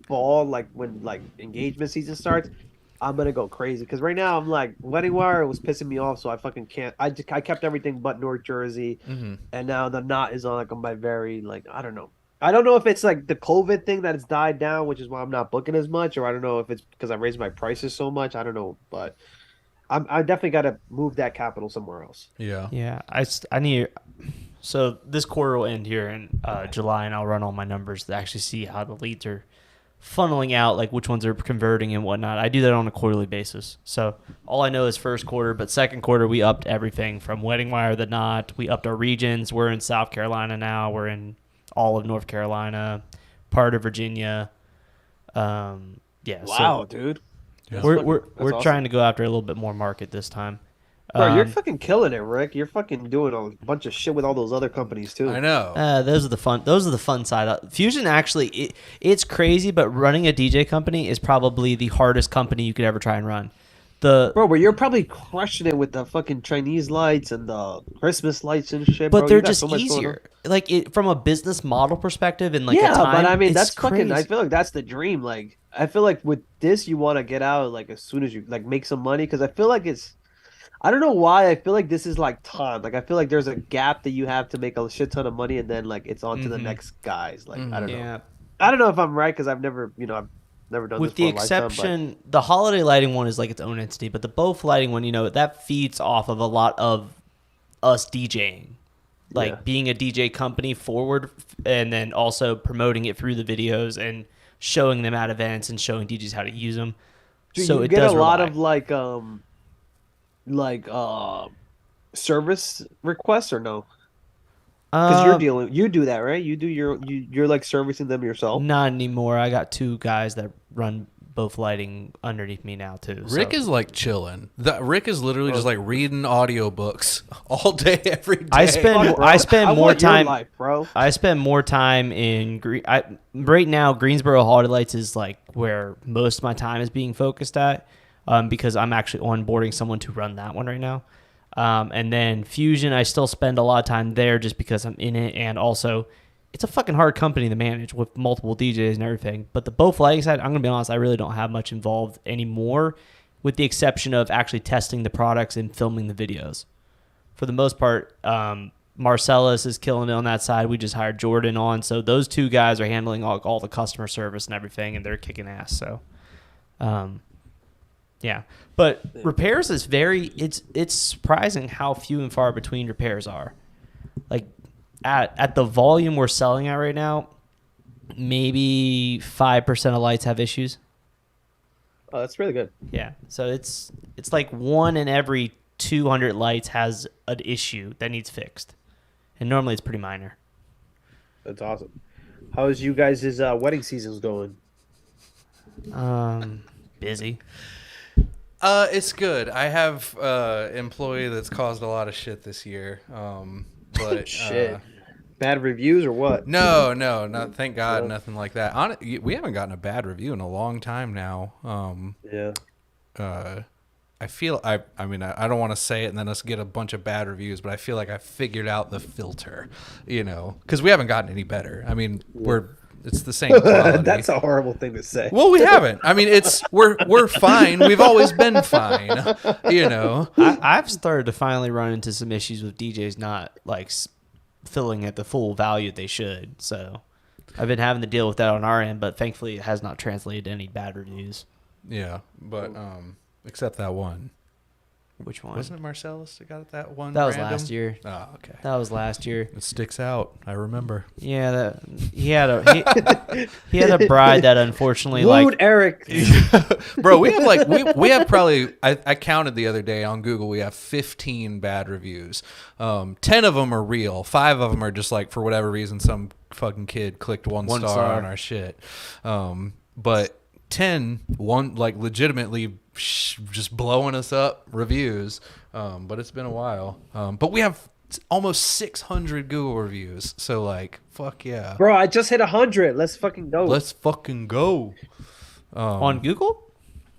fall, like when like engagement season starts, I'm gonna go crazy. Because right now I'm like Wedding Wire was pissing me off, so I fucking can't. I kept everything but North Jersey, and now the knot is on like on my very like I don't know. I don't know if it's like the COVID thing that has died down, which is why I'm not booking as much, or I don't know if it's because I raised my prices so much. I don't know, but I definitely got to move that capital somewhere else. Yeah. Yeah, I need. So this quarter will end here in July, and I'll run all my numbers to actually see how the leads are funneling out, like which ones are converting and whatnot. I do that on a quarterly basis. So all I know is first quarter, but second quarter we upped everything from Wedding Wire, the knot. We upped our regions. We're in South Carolina now. We're in all of North Carolina, part of Virginia. Yeah. Wow, so dude. Yeah. we're awesome. trying to go after a little bit more market this time. Bro, you're fucking killing it, Rick. You're fucking doing a bunch of shit with all those other companies too. I know. Those are the fun. Those are the fun side. Fusion actually, it's crazy, but running a DJ company is probably the hardest company you could ever try and run. Bro, but you're probably crushing it with the fucking Chinese lights and the Christmas lights and shit, but bro. they're You got just so much going on. easier. Like from a business model perspective and like Yeah, a time, but I mean it's that's fucking. crazy. I feel like that's the dream. Like I feel like with this, you want to get out like as soon as you like make some money because I feel like it's. I don't know why. I feel like this is like time. Like I feel like there's a gap that you have to make a shit ton of money and then like it's on to the next guys. Like I don't know. Yeah. I don't know if I'm right because I've never, I've never done With this the for a lifetime, but exception, the holiday lighting one is like its own entity, but the Boph lighting one, that feeds off of a lot of us DJing, like Yeah. being a DJ company forward, and then also promoting it through the videos and showing them at events and showing DJs how to use them. do So you it get a does lot rely. of like service requests or no? Because you do that, right? You're like servicing them yourself. Not anymore. I got two guys that run both lighting underneath me now too. Rick so. is like chilling. Rick is literally just like reading audiobooks all day, every day. I spend Fuck, bro. I spend I more want your time. life, bro. I spend more time in right now. Greensboro Holiday Lights is like where most of my time is being focused at, because I'm actually onboarding someone to run that one right now. And then Fusion, I still spend a lot of time there just because I'm in it, and also it's a fucking hard company to manage with multiple DJs and everything. But the both lighting side, I'm gonna be honest, I really don't have much involved anymore, with the exception of actually testing the products and filming the videos. For the most part, Marcellus is killing it on that side. We just hired Jordan on, so those two guys are handling all the customer service and everything, and they're kicking ass. So, yeah. But repairs is it's surprising how few and far between repairs are. Like at the volume we're selling at right now, maybe 5% of lights have issues. Oh, that's really good. Yeah. So it's like 1 in every 200 lights has an issue that needs fixed. And normally it's pretty minor. That's awesome. How's you guys' wedding seasons going? Busy. It's good. I have employee that's caused a lot of shit this year. But Shit. Bad reviews or what? No, not thank God, nothing like that. We haven't gotten a bad review in a long time now. Yeah. I feel I mean I don't want to say it and then us get a bunch of bad reviews, but I feel like I figured out the filter, because we haven't gotten any better. I mean it's the same quality. That's a horrible thing to say. Well, we haven't. I mean, we're fine. We've always been fine. I've started to finally run into some issues with DJs not like filling at the full value they should. So I've been having to deal with that on our end, but thankfully it has not translated to any bad reviews. Yeah, but except that one. Which one? Wasn't it Marcellus that got that one? That was random? last year. Oh, okay. That was last year. It sticks out. I remember. Yeah, he had a bride that unfortunately Wooed Eric. Bro, we have we have probably I counted the other day on Google. We have 15 bad reviews. 10 of them are real. 5 of them are just like for whatever reason some fucking kid clicked one star on our shit. But 1 like legitimately just blowing us up reviews. But it's been a while. But we have almost 600 Google reviews. So like, fuck yeah. Bro, I just hit 100. Let's fucking go. Let's fucking go. on Google.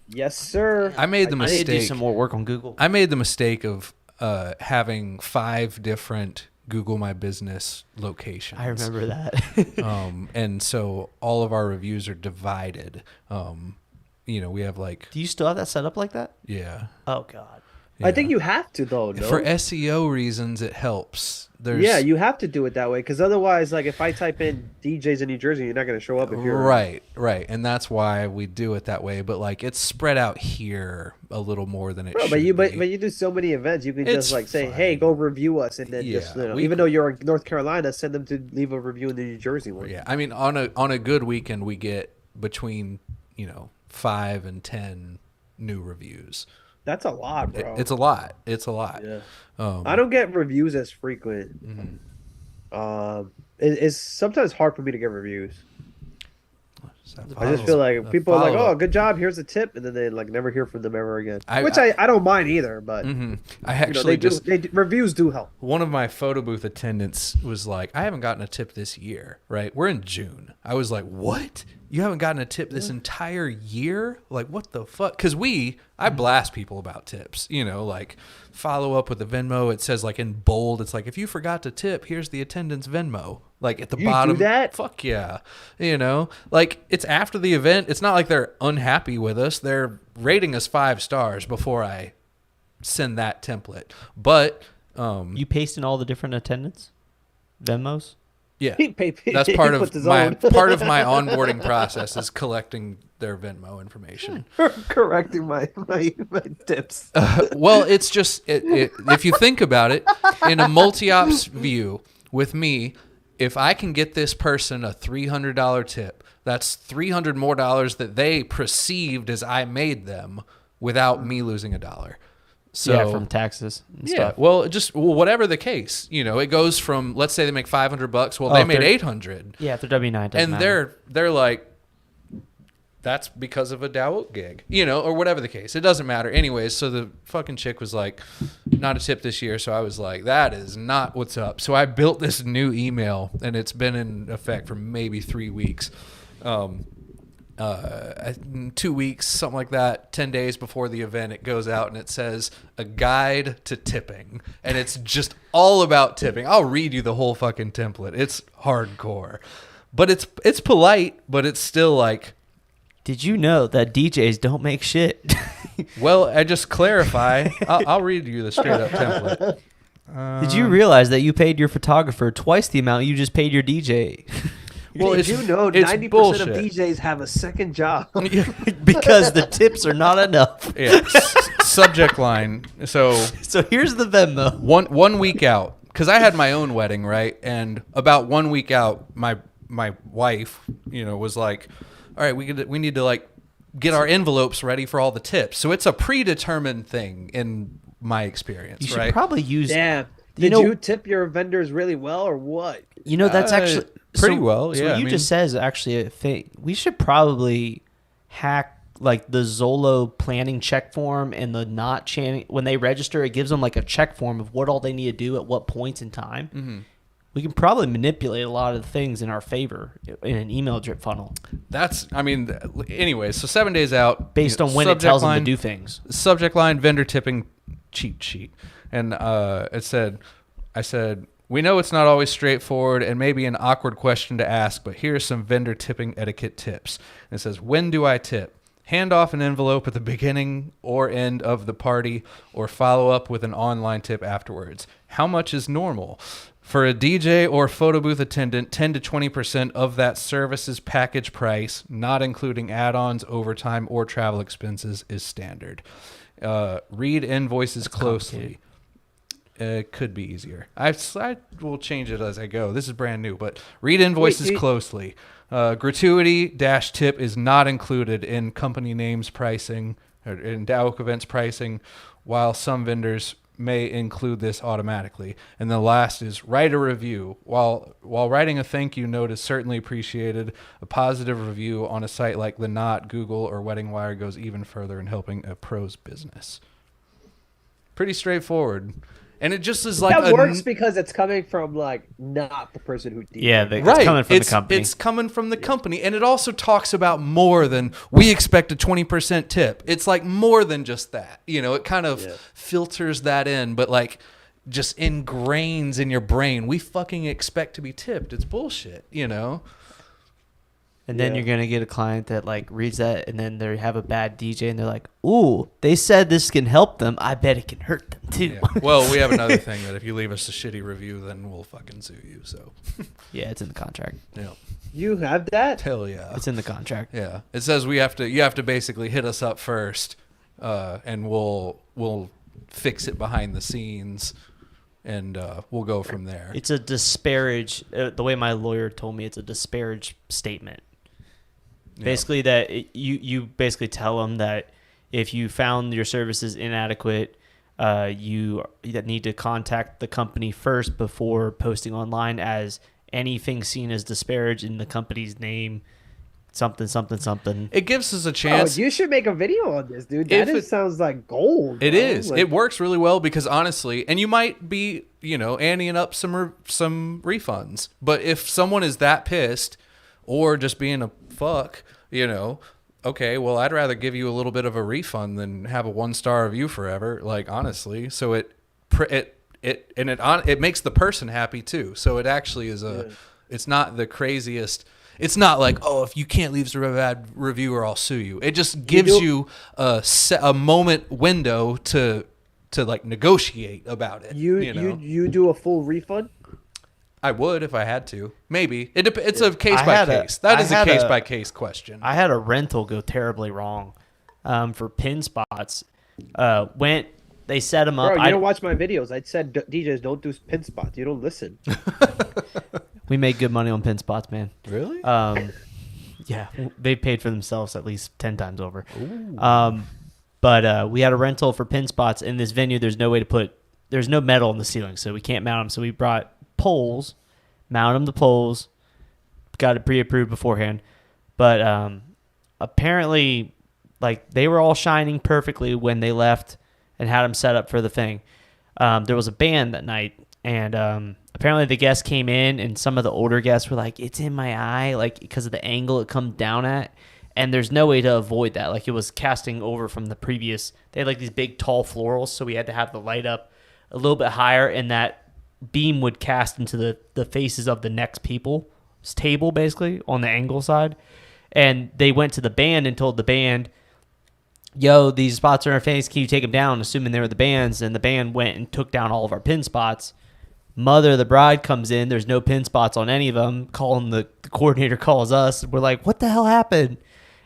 Yes, sir. I made the I need to do mistake. some more work on Google. I made the mistake of having 5 different Google My Business locations. I remember that. And so all of our reviews are divided. We have like, Do you still have that set up like that? yeah. Oh God. I think you have to though. No? For SEO reasons, it helps. Yeah, you have to do it that way because otherwise, like if I type in DJs in New Jersey, you're not going to show up if you're right, and that's why we do it that way. But like, it's spread out here a little more than it should But you be. do so many events, you can It's just like say, fine. "Hey, go review us," and then just Yeah, even though you're in North Carolina, send them to leave a review in the New Jersey one. Yeah, I mean, on a good weekend, we get between 5 and 10 new reviews. That's a lot, bro. It's a lot. It's a lot. Yeah. I don't get reviews as frequent. It's sometimes hard for me to get reviews. I just feel like people are like, follow-up. "Oh, good job. Here's a tip," and then they like never hear from them ever again. I don't mind either, but I actually reviews do help. One of my photo booth attendants was like, I haven't gotten a tip this year, right? We're in June. I was like, what? You haven't gotten a tip this entire year? Like, what the fuck? Because I blast people about tips, like follow up with the Venmo. It says like in bold, it's like, if you forgot to tip, here's the attendant's Venmo. Like at the bottom. Do that? Fuck yeah. Like it's after the event. It's not like they're unhappy with us. They're rating us 5 stars before I send that template. But you paste in all the different attendants Venmos. Yeah, that's part of my onboarding process is collecting their Venmo information. Correcting my tips. Well, it's just if you think about it, in a multi-ops view with me, if I can get this person a $300 tip, that's $300 more that they perceived as I made them without me losing $1. So from taxes and yeah, stuff. well, whatever the case, it goes from, let's say they make $500. Well, they made $800. Yeah, if they're W-9, and they're like, that's because of a Dow gig, or whatever the case. It doesn't matter. Anyways, so the fucking chick was like, not a tip this year. So I was like, that is not what's up. So I built this new email, and it's been in effect for maybe 3 weeks. 2 weeks, something like that, 10 days before the event, it goes out and it says a guide to tipping, and it's just all about tipping. I'll read you the whole fucking template. It's hardcore, but it's polite, but it's still like, did you know that DJs don't make shit? Well, I just clarify. I'll read you the straight up template. Did you realize that you paid your photographer twice the amount you just paid your DJ? Well, did you know 90% of DJs have a second job? Because the tips are not enough. Yeah. Subject line. So here's the Venmo. One week out, because I had my own wedding, right? And about 1 week out, my wife, was like, all right, we need to like get our envelopes ready for all the tips. So it's a predetermined thing in my experience, you should right? probably use. Yeah. Did you tip your vendors really well or what? That's actually pretty well. So yeah. what you just said is actually a thing. We should probably hack like the Zolo planning check form and the not chanting. When they register, it gives them like a check form of what all they need to do at what points in time. Mm-hmm. We can probably manipulate a lot of the things in our favor in an email drip funnel. Anyway, so 7 days out. Based on when it tells them to do things. Subject line, vendor tipping cheat sheet. And I said, we know it's not always straightforward and maybe an awkward question to ask, but here are some vendor tipping etiquette tips. And it says, when do I tip? Hand off an envelope at the beginning or end of the party or follow up with an online tip afterwards. How much is normal? For a DJ or photo booth attendant, 10 to 20% of that service's package price, not including add-ons, overtime, or travel expenses, is standard. Read invoices closely. It could be easier. I will change it as I go. This is brand new, but read invoices closely. Gratuity-tip is not included in company names pricing or in Dow events pricing, while some vendors may include this automatically. And the last is write a review. While writing a thank you note is certainly appreciated, a positive review on a site like The Knot, Google, or Wedding Wire goes even further in helping a pro's business. Pretty straightforward. And it just is like that works because it's coming from like not the person who did it. Right. It's coming from the company. It's coming from the company, and it also talks about more than we expect a 20% tip. It's like more than just that. It kind of filters that in, but like just ingrains in your brain. We fucking expect to be tipped. It's bullshit. And then you're going to get a client that like reads that and then they have a bad DJ and they're like, ooh, they said this can help them. I bet it can hurt them too. Yeah. Well, we have another thing that if you leave us a shitty review, then we'll fucking sue you. So yeah, it's in the contract. Yeah. You have that? Hell yeah. It's in the contract. Yeah. It says you have to basically hit us up first and we'll fix it behind the scenes. And we'll go from there. It's a disparage. The way my lawyer told me, it's a disparage statement. Basically, that you basically tell them that if you found your services inadequate, you need to contact the company first before posting online, as anything seen as disparage in the company's name something, something, something. It gives us a Oh, chance. you should make a video on this, dude. That sounds like gold. It bro. is. Like, It works really well because honestly, and you might be, anteing up some refunds. But if someone is that pissed or just being a fuck, okay, well, I'd rather give you a little bit of a refund than have a 1-star review forever. Like, honestly. So it makes the person happy too. So it actually is it's not the craziest. It's not like, oh, if you can't leave a bad review or I'll sue you. It just gives you a moment window to like negotiate about it. You do a full refund? I would if I had to. Maybe. It's a case by case. That is a case by case question. I had a rental go terribly wrong for pin spots. They set them up. Bro, you don't watch my videos. I said DJs don't do pin spots. You don't listen. We make good money on pin spots, man. Really? Yeah, they paid for themselves at least 10 times over. But we had a rental for pin spots in this venue. There's no metal in the ceiling, so we can't mount them. So we brought poles, mount them to poles, got it pre-approved beforehand. But apparently, like, they were all shining perfectly when they left and had them set up for the thing. There was a band that night, and apparently the guests came in, and some of the older guests were like, it's in my eye, like, because of the angle it comes down at. And there's no way to avoid that. Like, it was casting over from the previous. They had like these big tall florals, so we had to have the light up a little bit higher, and that beam would cast into the faces of the next people's table, basically, on the angle side. And they went to the band and told the band, yo, these spots are in our face, can you take them down? Assuming they were the band's, and the band went and took down all of our pin spots. Mother of the bride comes in, there's no pin spots on any of them. The coordinator calls us. We're like, what the hell happened?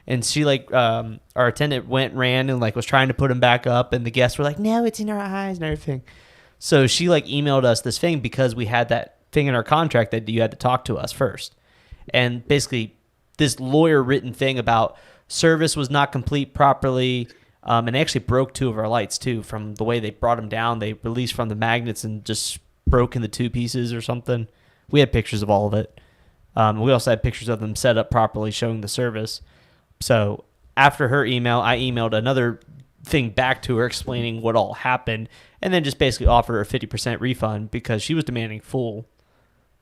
And she, like, our attendant ran and, like, was trying to put them back up, and the guests were like, no, it's in our eyes and everything. So she, like, emailed us this thing because we had that thing in our contract that you had to talk to us first. And basically this lawyer written thing about service was not complete properly, and they actually broke 2 of our lights too from the way they brought them down. They released from the magnets and just broke into 2 pieces or something. We had pictures of all of it. We also had pictures of them set up properly showing the service. So after her email, I emailed another thing back to her explaining what all happened, and then just basically offered her a 50% refund because she was demanding full.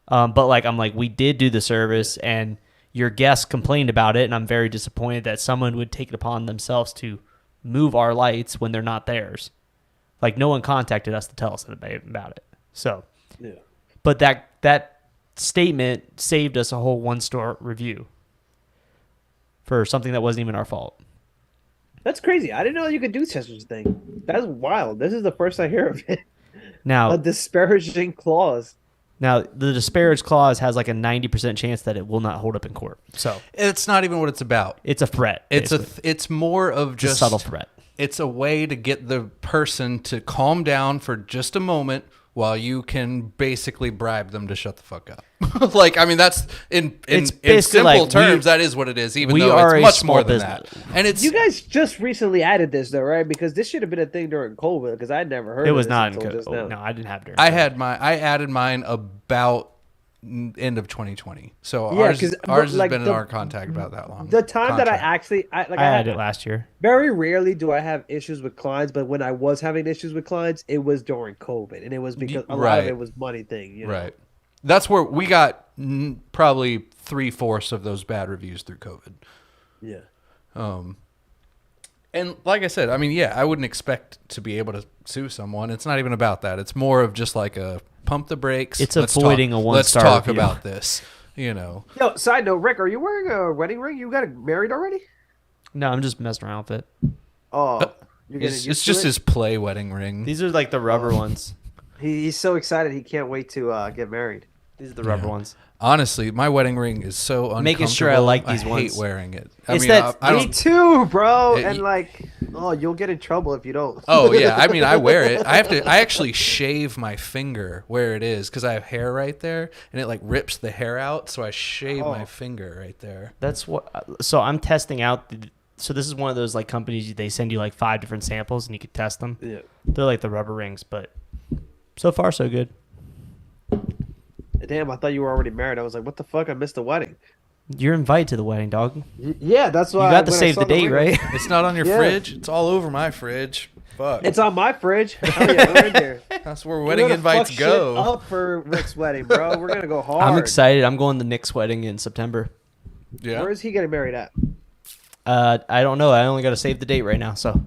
But like, I'm like, we did do the service, and your guests complained about it, and I'm very disappointed that someone would take it upon themselves to move our lights when they're not theirs. Like, no one contacted us to tell us about it. So, yeah. But that statement saved us a whole 1-star review for something that wasn't even our fault. That's crazy. I didn't know you could do such a thing. That's wild. This is the first I hear of it. Now, a disparaging clause. Now, the disparage clause has like a 90% chance that it will not hold up in court. So it's not even what it's about. It's a threat. It's more of just a subtle threat. It's a way to get the person to calm down for just a moment while you can basically bribe them to shut the fuck up. Like, I mean, that's in simple like terms, that is what it is, even though it's much more than that. And it's you guys just recently added this though, right? Because this should have been a thing during COVID, because I'd never heard it of was this not in until just COVID. now. No, I didn't have it during I added mine about end of 2020. So Yeah, ours 'cause, has like, been in the- our contact about that long. The time that I Contract. actually I had it last year. very rarely do I have issues with clients, but when I was having issues with clients, it was during COVID, and it was because a lot of Right. it was money thing, you know? Right. That's where we got probably 3/4 of those bad reviews through COVID. Yeah. And like I said, I mean, yeah, I wouldn't expect to be able to sue someone. It's not even about that. It's more of just like a pump the brakes. It's avoiding a 1-star Let's talk review. about this, you know. Yo, side note, Rick, are you wearing a wedding ring? You got married already? No, I'm just messing around with it. Oh, you're getting It's used just to it? his play wedding ring. These are like the rubber ones. He's so excited he can't wait to get married. These are the rubber ones. Honestly, my wedding ring is so uncomfortable. Making sure I like these I ones. hate wearing it. I It's mean, that- I Me don't. too, bro. It- And like, oh, you'll get in trouble if you don't. Oh yeah, I mean, I wear it. I actually shave my finger where it is because I have hair right there, and it like rips the hair out. So I shave my finger right there. That's what. So I'm testing out. So this is one of those like companies. They send you like 5 different samples, and you can test them. Yeah. They're like the rubber rings, but so far so good. Damn, I thought you were already married. I was like, what the fuck? I missed the wedding. You're invited to the wedding, dog. Yeah, that's why You got to when I save saw the date, ring, right? It's not on your Yeah. fridge. It's all over my fridge. Fuck. It's on my fridge. Hell yeah, we're in there. That's where We're wedding gonna invites fuck go. shit up for Rick's wedding, bro. We're gonna go hard. I'm excited. I'm going to Nick's wedding in September. Yeah. Where is he getting married at? I don't know. I only got to save the date right now. So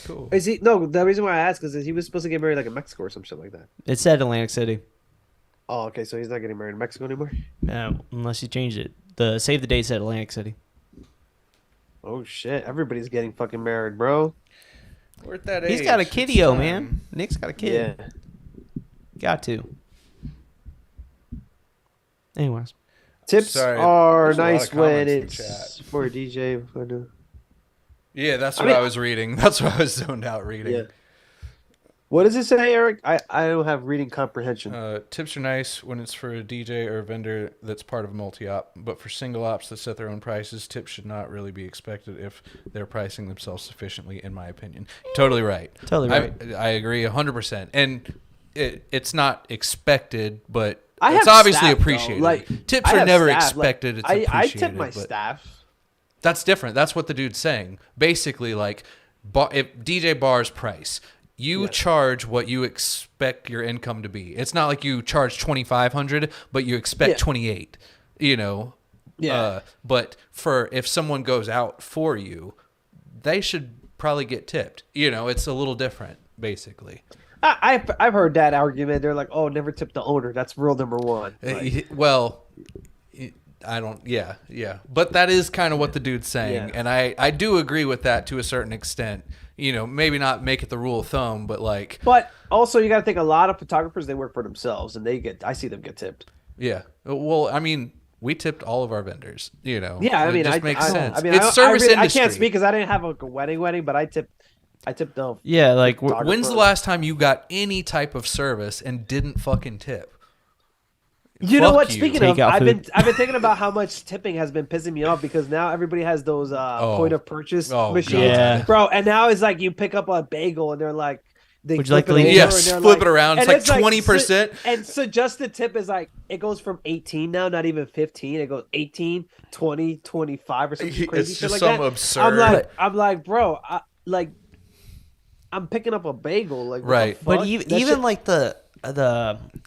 Cool. Is he? No, the reason why I asked is he was supposed to get married like in Mexico or some shit like that. it said Atlantic City. Oh, okay, so he's not getting married in Mexico anymore. Unless you changed it. The save the date said Atlantic City. Oh shit! Everybody's getting fucking married, bro. We're at that age. He's got a It's kiddio, time. man. Nick's got a kid. Yeah. Got to. Anyways. Tips Sorry, are there's a lot nice of when comments in the it's chat. for a DJ. Yeah, that's I what mean- I was reading. That's what I was zoned out reading. Yeah. What does it say, Eric? I don't have reading comprehension. Tips are nice when it's for a DJ or a vendor that's part of a multi-op, but for single ops that set their own prices, tips should not really be expected if they're pricing themselves sufficiently, in my opinion. Totally right. Totally right. I agree 100%. And it's not expected, but I it's have obviously staff, though. appreciated. Like, tips I are have never staff. Like, expected. It's appreciated. I tip my but staff. That's different. That's what the dude's saying. Basically, like, if DJ Barr's price, you charge what you expect your income to be. It's not like you charge $2,500, but you expect $28. You know. Yeah. But for if someone goes out for you, they should probably get tipped. You know, it's a little different, basically. I've heard that argument. They're like, "Oh, never tip the owner." That's rule number one. Like, Well, I don't. Yeah. But that is kind of what the dude's saying, and I do agree with that to a certain extent. You know, maybe not make it the rule of thumb, but like. but also, you got to think a lot of photographers, they work for themselves, and I see them get tipped. Yeah. Well, I mean, we tipped all of our vendors. You know. Yeah, I mean, it just makes sense. I mean, It's service I industry. can't speak because I didn't have a wedding, but I tipped the. Yeah, like photographer. When's the last time you got any type of service and didn't fucking tip? You know Fuck what? you. Speaking Take of, out I've been food. thinking about how much tipping has been pissing me off because now everybody has those point of purchase machines, God. Yeah. bro. And now it's like you pick up a bagel and they're like, Would you like to flip it leave? over Yes, and they're flip like- it around. It's and like 20%. And suggested tip is like it goes from 18 now, not even 15. It goes 18, 20, 25 or something crazy It's shit just like some that. absurd. I'm like, bro, I'm picking up a bagel, like what the Right. fuck? But That even shit- like the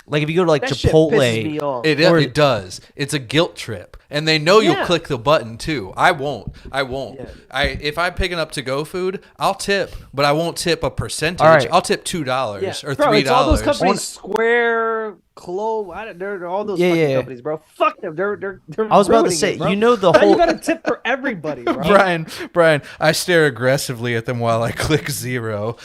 like if you go to like that shit pisses me Chipotle, off. It does. It's a guilt trip, and they know you'll Yeah. click the button too. I won't. Yeah. If I'm picking up to go food, I'll tip, but I won't tip a percentage. All right. I'll tip $2 or $3. Bro, it's all those companies, Square, Clove, they're all those Yeah, fucking yeah. companies, bro. Fuck them. They're I was about to ruining say, it, bro. you know the Now whole you got to tip for everybody, bro. Brian, I stare aggressively at them while I click 0.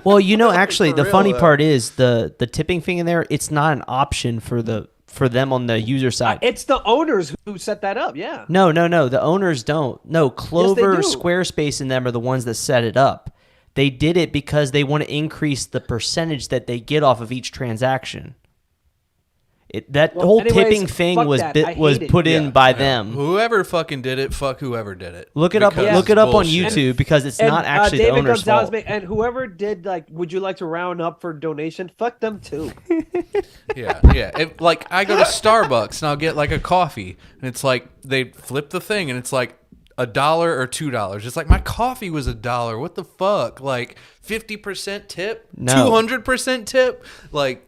Well, you know, actually, For the real, funny though. part is the tipping thing in there. It's not an option for them on the user side. It's the owners who set that up. Yeah. No. The owners don't. No, Clover, do. Squarespace, and them are the ones that set it up. They did it because they want to increase the percentage that they get off of each transaction. That Well, whole anyways, tipping thing fuck was that. I was hate it. put in by them. Whoever fucking did it, fuck whoever did it. Look it up. Because Look it up on bullshit. YouTube because it's not actually the David owner's Gonzalez fault. and whoever did like, would you like to round up for donation? Fuck them too. Yeah. Like I go to Starbucks and I'll get like a coffee, and it's like they flip the thing, and it's like $1 or $2. It's like my coffee was $1. What the fuck? Like 50% tip, No. 200% tip. Like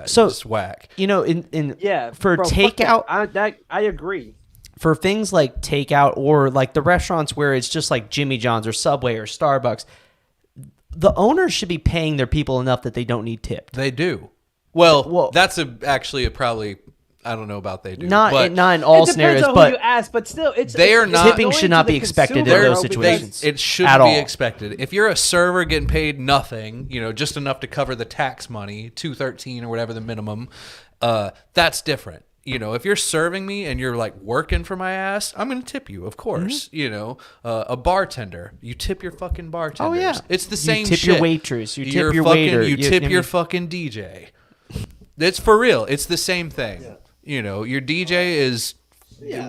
So- just whack. You know, in Yeah. for bro, fuck takeout. that. I agree. For things like takeout or like the restaurants where it's just like Jimmy John's or Subway or Starbucks, the owners should be paying their people enough that they don't need tipped. They do. Well, Well- that's actually probably. I don't know about they do. Not but in all It depends scenarios, on who but you ask, but still, it's They are it's not- tipping annoying should not to the be expected in consumer, those bro, because- situations. it shouldn't At be all. expected. If you're a server getting paid nothing, just enough to cover the tax money, $213 or whatever the minimum, that's different. If you're serving me and you're like working for my ass, I'm gonna tip you, of course. A bartender, you tip your fucking bartenders. Oh, yeah. It's the You same tip shit. your waitress, you tip You're your fucking, waiter, you you- tip I your mean- fucking DJ. It's for real. It's the same thing. Your DJ is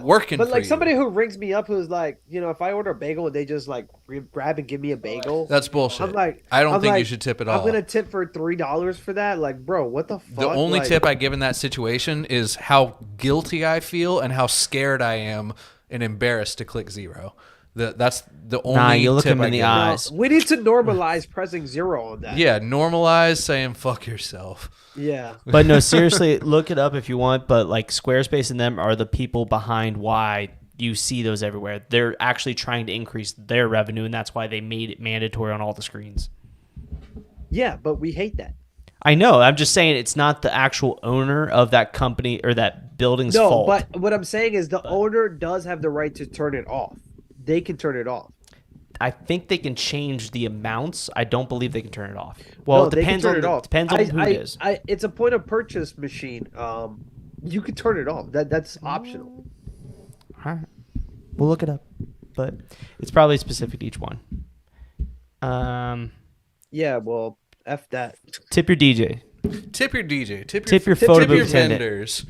working But for like you. somebody who rings me up who's like, if I order a bagel and they just like grab and give me a bagel, That's bullshit. I'm like, I don't think you like, should tip at all. I'm gonna tip for $3 for that. Like, bro, what the fuck? The only like, tip I give in that situation is how guilty I feel and how scared I am and embarrassed to click 0. That's the only you look tip him in I the give. eyes. we need to normalize pressing 0 on that. Yeah, normalize saying fuck yourself. Yeah. But no, seriously, look it up if you want. But like Squarespace and them are the people behind why you see those everywhere. They're actually trying to increase their revenue, and that's why they made it mandatory on all the screens. Yeah, but we hate that. I know. I'm just saying it's not the actual owner of that company or that building's fault. But what I'm saying is the owner does have the right to turn it off. They can turn it off. I think they can change the amounts. I don't believe they can turn it off. Well, No, it depends they on can turn it off. depends on who it is. It's a point of purchase machine. You can turn it off. That's optional. All right. We'll look it up, but it's probably specific to each one. Yeah, well, F that. Tip your DJ. Tip your DJ. Tip your photo tip booth your attendant. vendors.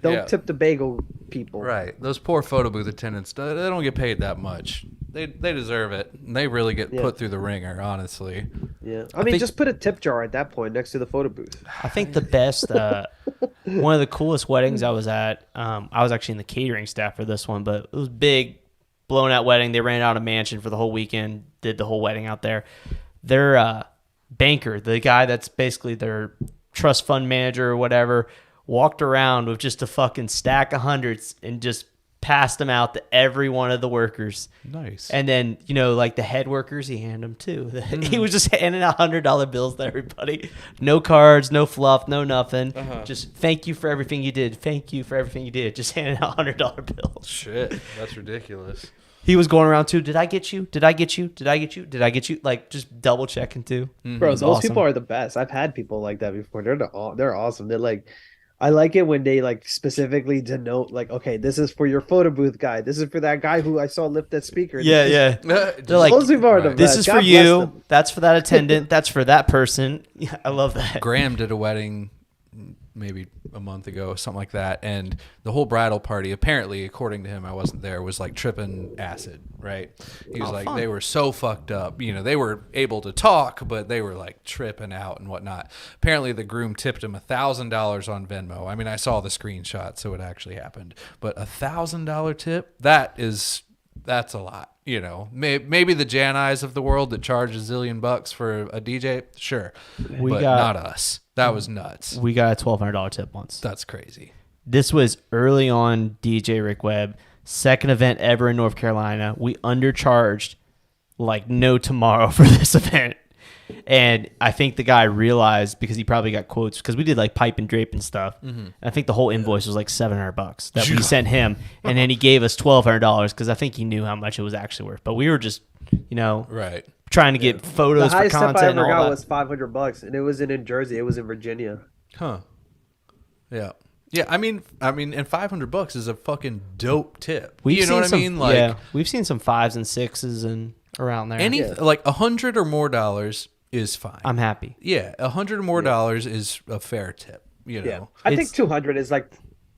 Don't Yeah. tip the bagel people. Right. Those poor photo booth attendants, they don't get paid that much. They deserve it. And they really get put through the ringer, honestly. Yeah. I mean, think- just put a tip jar at that point next to the photo booth. I think the best, one of the coolest weddings I was at, I was actually in the catering staff for this one, but it was big, blown out wedding. They rented out a mansion for the whole weekend, did the whole wedding out there. Their banker, the guy that's basically their trust fund manager or whatever, walked around with just a fucking stack of hundreds and just passed them out to every one of the workers. Nice. And then, like the head workers, he handed them too. He was just handing out $100 bills to everybody. No cards, no fluff, no nothing. Just thank you for everything you did. Thank you for everything you did. Just handing out $100 bills. Shit, that's ridiculous. He was going around too. Did I get you? Did I get you? Did I get you? Did I get you? Like just double checking too. Bro, those awesome. people are the best. I've had people like that before. They're awesome. They're like, I like it when they like specifically denote like, okay, this is for your photo booth guy. This is for that guy who I saw lift that speaker. Yeah. They're like, those people are the this best. is God for bless you. them. That's for that attendant. That's for that person. Yeah, I love that. Graham did a wedding maybe a month ago, something like that, and the whole bridal party, apparently, according to him, I wasn't there, was like tripping acid, right? He was like, fun. they were so fucked up. They were able to talk, but they were like tripping out and whatnot. Apparently, the groom tipped him $1,000 on Venmo. I mean, I saw the screenshot, so it actually happened. But $1,000 tip, that's a lot. Maybe the Jan Eyes of the world that charge $1 zillion for a DJ, sure, but not us. That was nuts. We got a $1,200 tip once. That's crazy. This was early on DJ Rick Webb, second event ever in North Carolina. We undercharged like no tomorrow for this event. And I think the guy realized, because he probably got quotes, because we did like pipe and drape and stuff. And I think the whole invoice was like $700 that we sent him. And then he gave us $1,200 because I think he knew how much it was actually worth. But we were just, Right. trying to get photos The for highest step content I and ever all got that. was $500, and it was in Jersey. It was in Virginia. Huh. Yeah. Yeah, I mean, and $500 is a fucking dope tip. You know what I mean? Like, yeah, we've seen some 5s and 6s and around there. like $100 or more dollars is fine. I'm happy. Yeah, $100 or more dollars is a fair tip. Yeah, I think 200 is like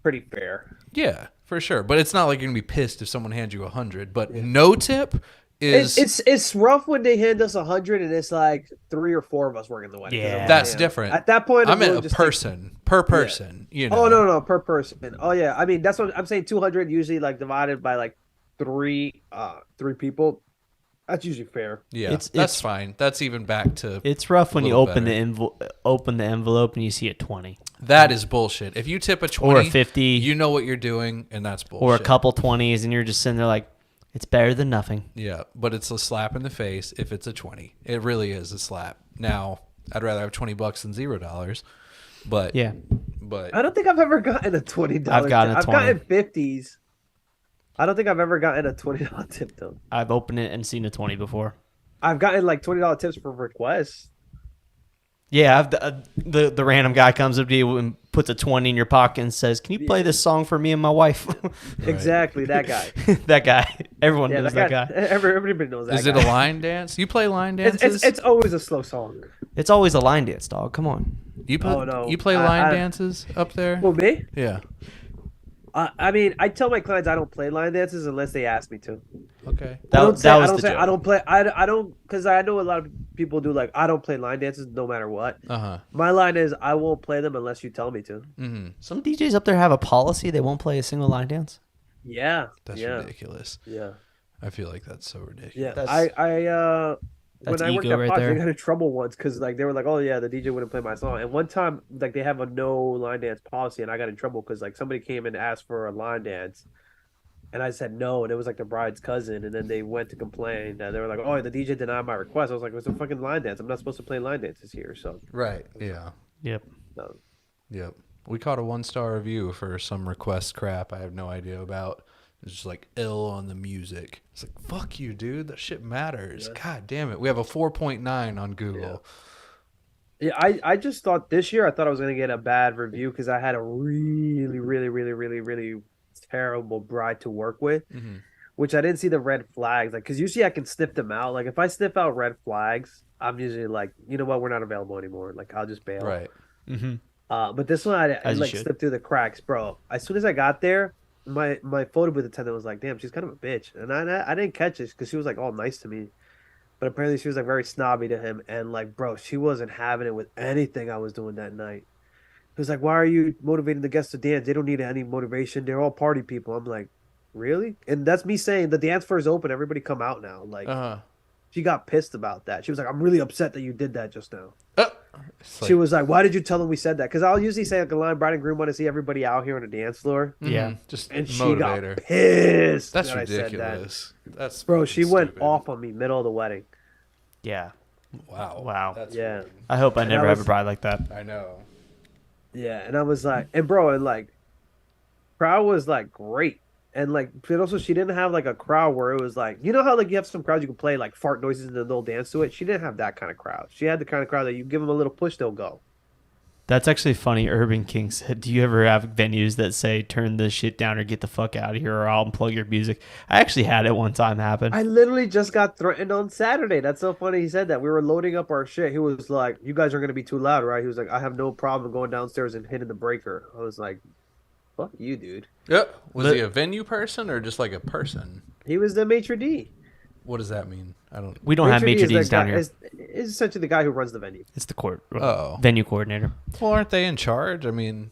pretty fair. Yeah, for sure. But it's not like you're gonna be pissed if someone hands you 100. But no tip is It's rough when they hand us 100 and it's like 3 or 4 of us working the wedding. 'cause I'm like, that's damn. different. At that point, I I'm meant really a just person per person. Oh no, per person. Oh yeah, I mean that's what I'm saying. 200 usually like divided by like three people. That's usually fair. Yeah, It's that's fine. That's even back to. It's rough when you little open better. open the envelope and you see a 20 That is bullshit. If you tip a 20 or a 50, you know what you're doing, and that's bullshit. or a couple 20s, and you're just sitting there like, it's better than nothing. Yeah, but it's a slap in the face if it's a 20. It really is a slap. Now, I'd rather have $20 than $0, but Yeah, but I don't think I've ever gotten a $20. I've gotten a I've 20. gotten 50s. I don't think I've ever gotten a $20 tip though. I've opened it and seen a 20 before. I've gotten like $20 tips for requests. Yeah, the random guy comes up to you and puts a 20 in your pocket and says, "Can you play this song for me and my wife?" Exactly, that guy. That guy. Everyone Yeah, knows that guy. Everybody knows that. is guy. it a line dance? You play line It's, dances? it's always a slow song. It's always a line dance, dog. Come on. You play, Oh, no. You play line dances up there? Well, me? Yeah. I mean, I tell my clients I don't play line dances unless they ask me to. Okay. That was the I joke. don't play. I don't because I know a lot of people do like I don't play line dances no matter what. Uh-huh. My line is I won't play them unless you tell me to. Mm-hmm. Some DJs up there have a policy they won't play a single line dance. Yeah, That's yeah, ridiculous. yeah, I feel like that's so ridiculous. yeah. That's- When that's I worked ego at right Fox, there. they got in trouble once because like they were like, oh yeah, the DJ wouldn't play my song. And one time, like they have a no line dance policy, and I got in trouble because like somebody came and asked for a line dance. And I said no, and it was like the bride's cousin. And then they went to complain. And they were like, "Oh, the DJ denied my request." I was like, "It's a fucking line dance. I'm not supposed to play line dances here." So, Right. Yeah. Yep. no. Yep. We caught a 1-star review for some request crap I have no idea about. It's just like ill on the music. It's like, fuck you, dude. That shit matters. Yeah. God damn it. We have a 4.9 on Google. Yeah, I just thought this year I thought I was gonna get a bad review because I had a really terrible bride to work with, Mhm. which I didn't see the red flags. Like, because usually I can sniff them out. Like, if I sniff out red flags, I'm usually like, you know what, we're not available anymore. Like, I'll just bail. Right. Mm-hmm. But this one I As you like should. slipped through the cracks, bro. As soon as I got there, my photo booth attendant was like, "Damn, she's kind of a bitch," and I didn't catch it because she was like all nice to me, but apparently she was like very snobby to him, and like, bro, she wasn't having it with anything I was doing that night. He was like, "Why are you motivating the guests to dance? They don't need any motivation. They're all party people." I'm like, "Really?" And that's me saying the dance floor is open. Everybody come out now. Like, Uh-huh. she got pissed about that. She was like, "I'm really upset that you did that just now." It's She like, was like, "Why did you tell them we said that?" Because I'll usually say like a line, bride and groom want to see everybody out here on the dance floor, Yeah. Just and she motivator. got pissed. That's that I said that. ridiculous. That's Bro, fucking she went stupid. off on me middle of the wedding. Yeah. Wow. Wow. That's Yeah. weird. I hope I And never I have a was- bride like that. I know. Yeah, and I was like, and bro, and like, crowd was like great, and like, but also she didn't have like a crowd where it was like, you know how like you have some crowds you can play like fart noises and then they'll dance to it. She didn't have that kind of crowd. She had the kind of crowd that you give them a little push, they'll go. That's actually funny. Urban King said, "Do you ever have venues that say turn this shit down or get the fuck out of here or I'll unplug your music?" I actually had it one time happen. I literally just got threatened on Saturday. That's so funny. He said that we were loading up our shit. He was like, "You guys are gonna be too loud, right?" He was like, "I have no problem going downstairs and hitting the breaker." I was like, "Fuck you, dude." Yep. Was But- he a venue person or just like a person? He was the maitre d'. What does that mean? I don't. We don't have Maitre d' maitre is d's that down guy- here. is essentially the guy who runs the venue. It's the court. Oh. Venue coordinator. Well, aren't they in charge? I mean,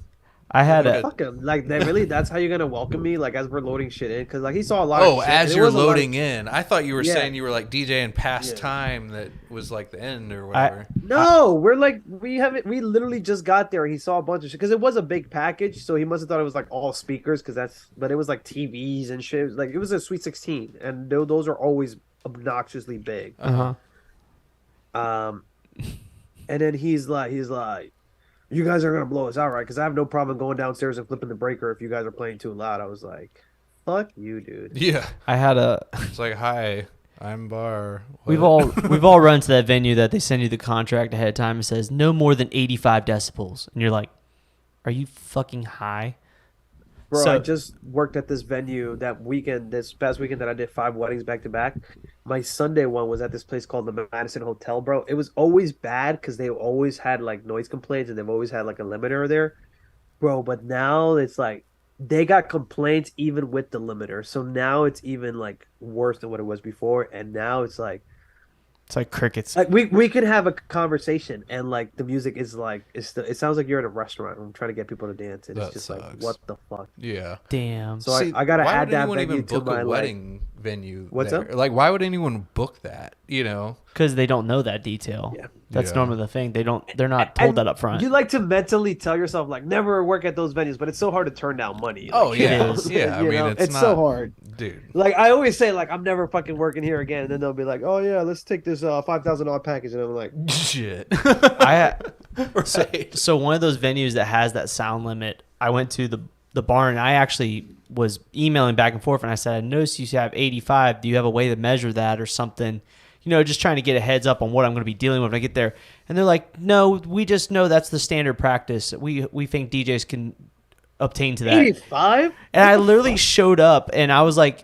I had Okay. a. Fuck him. Like, they really, that's how you're gonna welcome me? Like, as we're loading shit in? Because, like, he saw a lot of oh, shit. as and it you're was a lot of- loading in, I thought you were Yeah. saying you were like DJing past Yeah. time that was like the end or whatever. No, we're like, we literally just got there and he saw a bunch of shit. Because it was a big package, so he must have thought it was, like, all speakers, but it was, like, TVs and shit. Like, it was a Sweet 16, and those are always obnoxiously big. Uh-huh. And then he's like, "You guys are gonna blow us out, right? Because I have no problem going downstairs and flipping the breaker if you guys are playing too loud." I was like, "Fuck you, dude." Yeah. I had a. It's like, hi, I'm Barr. We've What? all run to that venue that they send you the contract ahead of time and says no more than 85 decibels, and you're like, "Are you fucking high?" Bro, So- I just worked at this venue this past weekend that I did 5 weddings back to back. My Sunday one was at this place called the Madison Hotel, bro. It was always bad because they always had like noise complaints and they've always had like a limiter there, bro. But now it's like they got complaints even with the limiter, so now it's even like worse than what it was before. And now it's like It's like crickets. we could have a conversation and like the music is like it sounds like you're in a restaurant. I'm trying to get people to dance, and That it's just like sucks. what the fuck. Yeah. Damn. So I gotta why add would that anyone venue even to book my a like. wedding venue? What's there? up? Like, why would anyone book that? You know? Because they don't know that detail. Yeah. That's Yeah. normally the thing. They're not told And that up front. You like to mentally tell yourself like never work at those venues, but it's so hard to turn down money. Oh, Like, yeah. you know? Yeah, I You mean, know? it's so not- hard. Dude. Like I always say, like I'm never fucking working here again, and then they'll be like, "Oh yeah, let's take this $5,000 package," and I'm like, Shit. I Right. so one of those venues that has that sound limit, I went to the bar and I actually was emailing back and forth and I said, "I noticed you have 85. Do you have a way to measure that or something?" You know, just trying to get a heads up on what I'm going to be dealing with when I get there. And they're like, "No, we just know that's the standard practice. We think DJs can obtain to that." 85. And I literally showed up and I was like,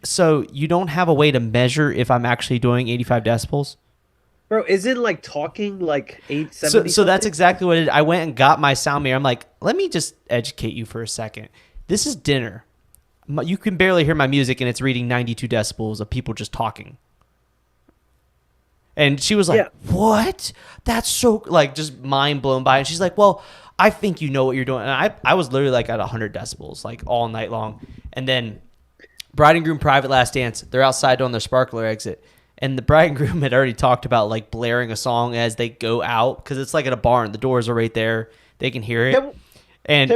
"So you don't have a way to measure if I'm actually doing 85 decibels?" Bro, is it like talking like 870? So that's exactly what it is. I went and got my sound meter. I'm like, let me just educate you for a second. This is dinner. You can barely hear my music, and it's reading 92 decibels of people just talking. And she was like, what? That's so, like, just mind blown by. And she's like, well, I think you know what you're doing. And I was literally, like, at 100 decibels, like, all night long. And then bride and groom private last dance. They're outside doing their sparkler exit. And the bride and groom had already talked about, like, blaring a song as they go out. Because it's, like, at a barn. The doors are right there. They can hear it. And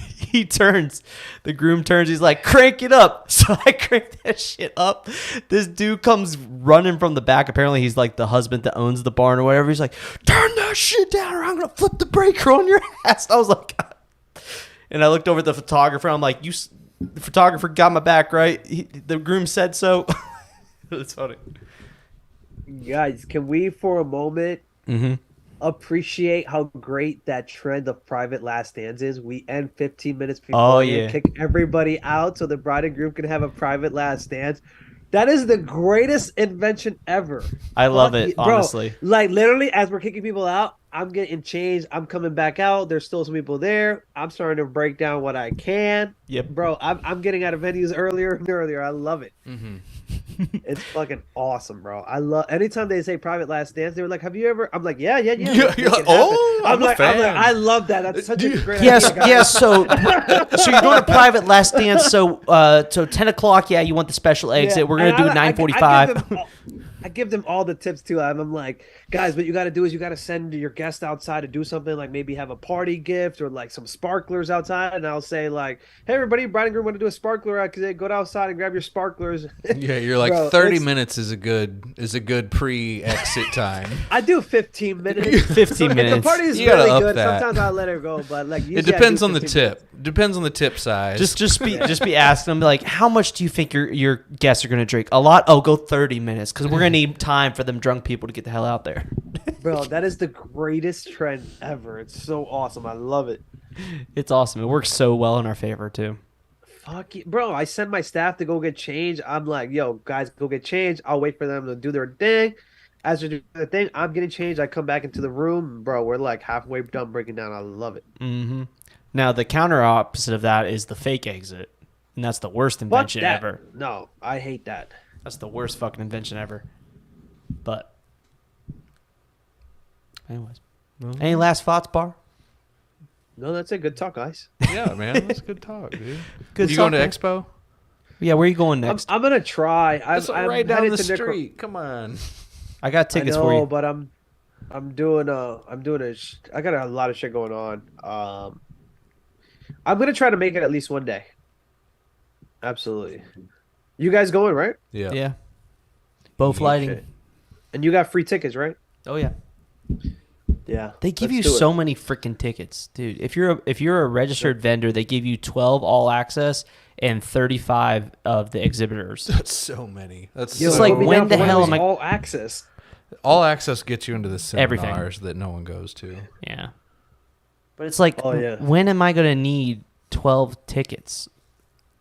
he turns, the groom turns, he's like, crank it up. So I crank that shit up. This dude comes running from the back. Apparently he's like the husband that owns the barn or whatever. He's like, turn that shit down or I'm going to flip the breaker on your ass. I was like, and I looked over at the photographer. I'm like, the photographer got my back, right? The groom said so. It's funny. Guys, can we for a moment appreciate how great that trend of private last stands is? We end 15 minutes before kick everybody out so the bride and groom can have a private last dance. That is the greatest invention ever. I love it, honestly. Bro, like literally as we're kicking people out, I'm getting changed. I'm coming back out. There's still some people there. I'm starting to break down what I can. Yep. Bro, I'm getting out of venues earlier and earlier. I love it. It's fucking awesome, bro. I love anytime they say private last dance. They were like, "Have you ever?" I'm like, "Yeah." You're like, oh, I'm like, I love that. That's such a great idea. Yes. So you're doing a private last dance. So 10 o'clock. Yeah, you want the special exit. We're gonna do 9:45. I give them all the tips too. I'm like, guys, what you got to do is you got to send your guest outside to do something, like maybe have a party gift or like some sparklers outside. And I'll say like, hey, everybody, bride and groom want to do a sparkler out because go outside and grab your sparklers. Yeah, you're like, bro, 30 minutes is a good pre-exit time. I do 15 minutes. 15 minutes. If the party is really good, sometimes I'll let it go. But like, it depends on the tip. Depends on the tip size. Just be asking them like, how much do you think your guests are gonna drink? A lot. Oh, go 30 minutes because we're gonna need time for them drunk people to get the hell out there. Bro, that is the greatest trend ever. It's so awesome. I love it. It's awesome. It works so well in our favor too. Fuck you, bro. I send my staff to go get changed. I'm like, yo, guys, go get changed. I'll wait for them to do their thing. As they do their thing, I'm getting changed. I come back into the room, bro. We're like halfway done breaking down. I love it. Mm-hmm. Now the counter opposite of that is the fake exit, and that's the worst invention ever. No, I hate that. That's the worst fucking invention ever. But anyways, any last thoughts, Barr? No, that's a good talk, guys. Yeah, man, that's good talk, dude. Good. You going to Expo? Yeah, where are you going next? I'm gonna try. I'm right down the street. Come on. I got tickets for you. But I'm doing I got a lot of shit going on. I'm gonna try to make it at least one day. Absolutely. You guys going, right? Yeah. Yeah. Both lighting. Shit. And you got free tickets, right? Oh yeah. Yeah. They give you so many freaking tickets, dude. If you're a registered vendor, they give you 12 all access and 35 of the exhibitors. That's so many. That's it's like, when the hell am I all access? All access gets you into the seminars that no one goes to. Yeah. But it's like, when am I going to need 12 tickets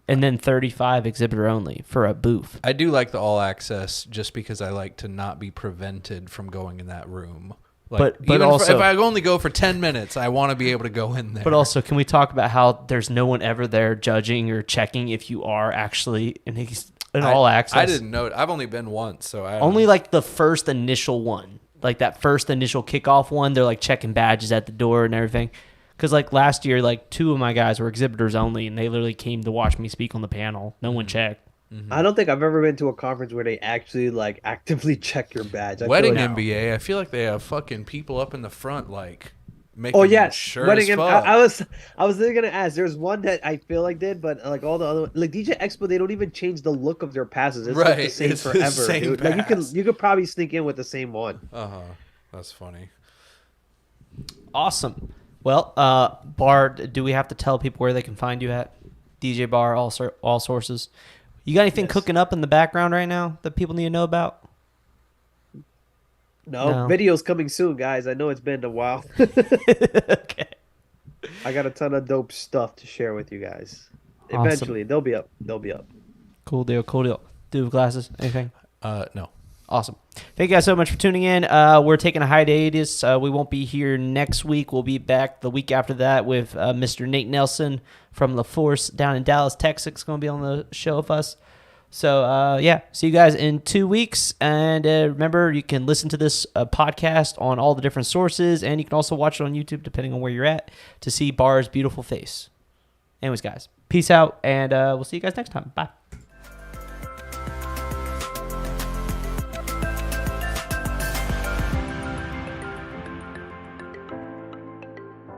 and then 35 exhibitor only for a booth? I do like the all access just because I like to not be prevented from going in that room. Like, but also, if I only go for 10 minutes, I want to be able to go in there. But also, can we talk about how there's no one ever there judging or checking if you are actually in all access? I didn't know. I've only been once, so I only like the first initial one, like that first initial kickoff one. They're like checking badges at the door and everything. Because like last year, like 2 of my guys were exhibitors only, and they literally came to watch me speak on the panel. No one checked. I don't think I've ever been to a conference where they actually like actively check your badge. Wedding MBA, I feel like they have fucking people up in the front like making sure Wedding as fuck. I was literally gonna ask. There's one that I feel like did, but like all the other like DJ Expo, they don't even change the look of their passes. It's like the same forever, same dude. Pass. Like you could probably sneak in with the same one. That's funny. Awesome. Well, Barr, do we have to tell people where they can find you at? DJ Barr, all sources. You got anything cooking up in the background right now that people need to know about? No. Videos coming soon, guys. I know it's been a while. Okay. I got a ton of dope stuff to share with you guys. Awesome. Eventually, they'll be up. Cool deal. Do you have glasses? Anything? No. Awesome. Thank you guys so much for tuning in. We're taking a hiatus. We won't be here next week. We'll be back the week after that with Mr. Nate Nelson from La Force down in Dallas, Texas. Going to be on the show with us. So, see you guys in 2 weeks. And remember, you can listen to this podcast on all the different sources, and you can also watch it on YouTube, depending on where you're at, to see Barr's beautiful face. Anyways, guys, peace out, and we'll see you guys next time. Bye.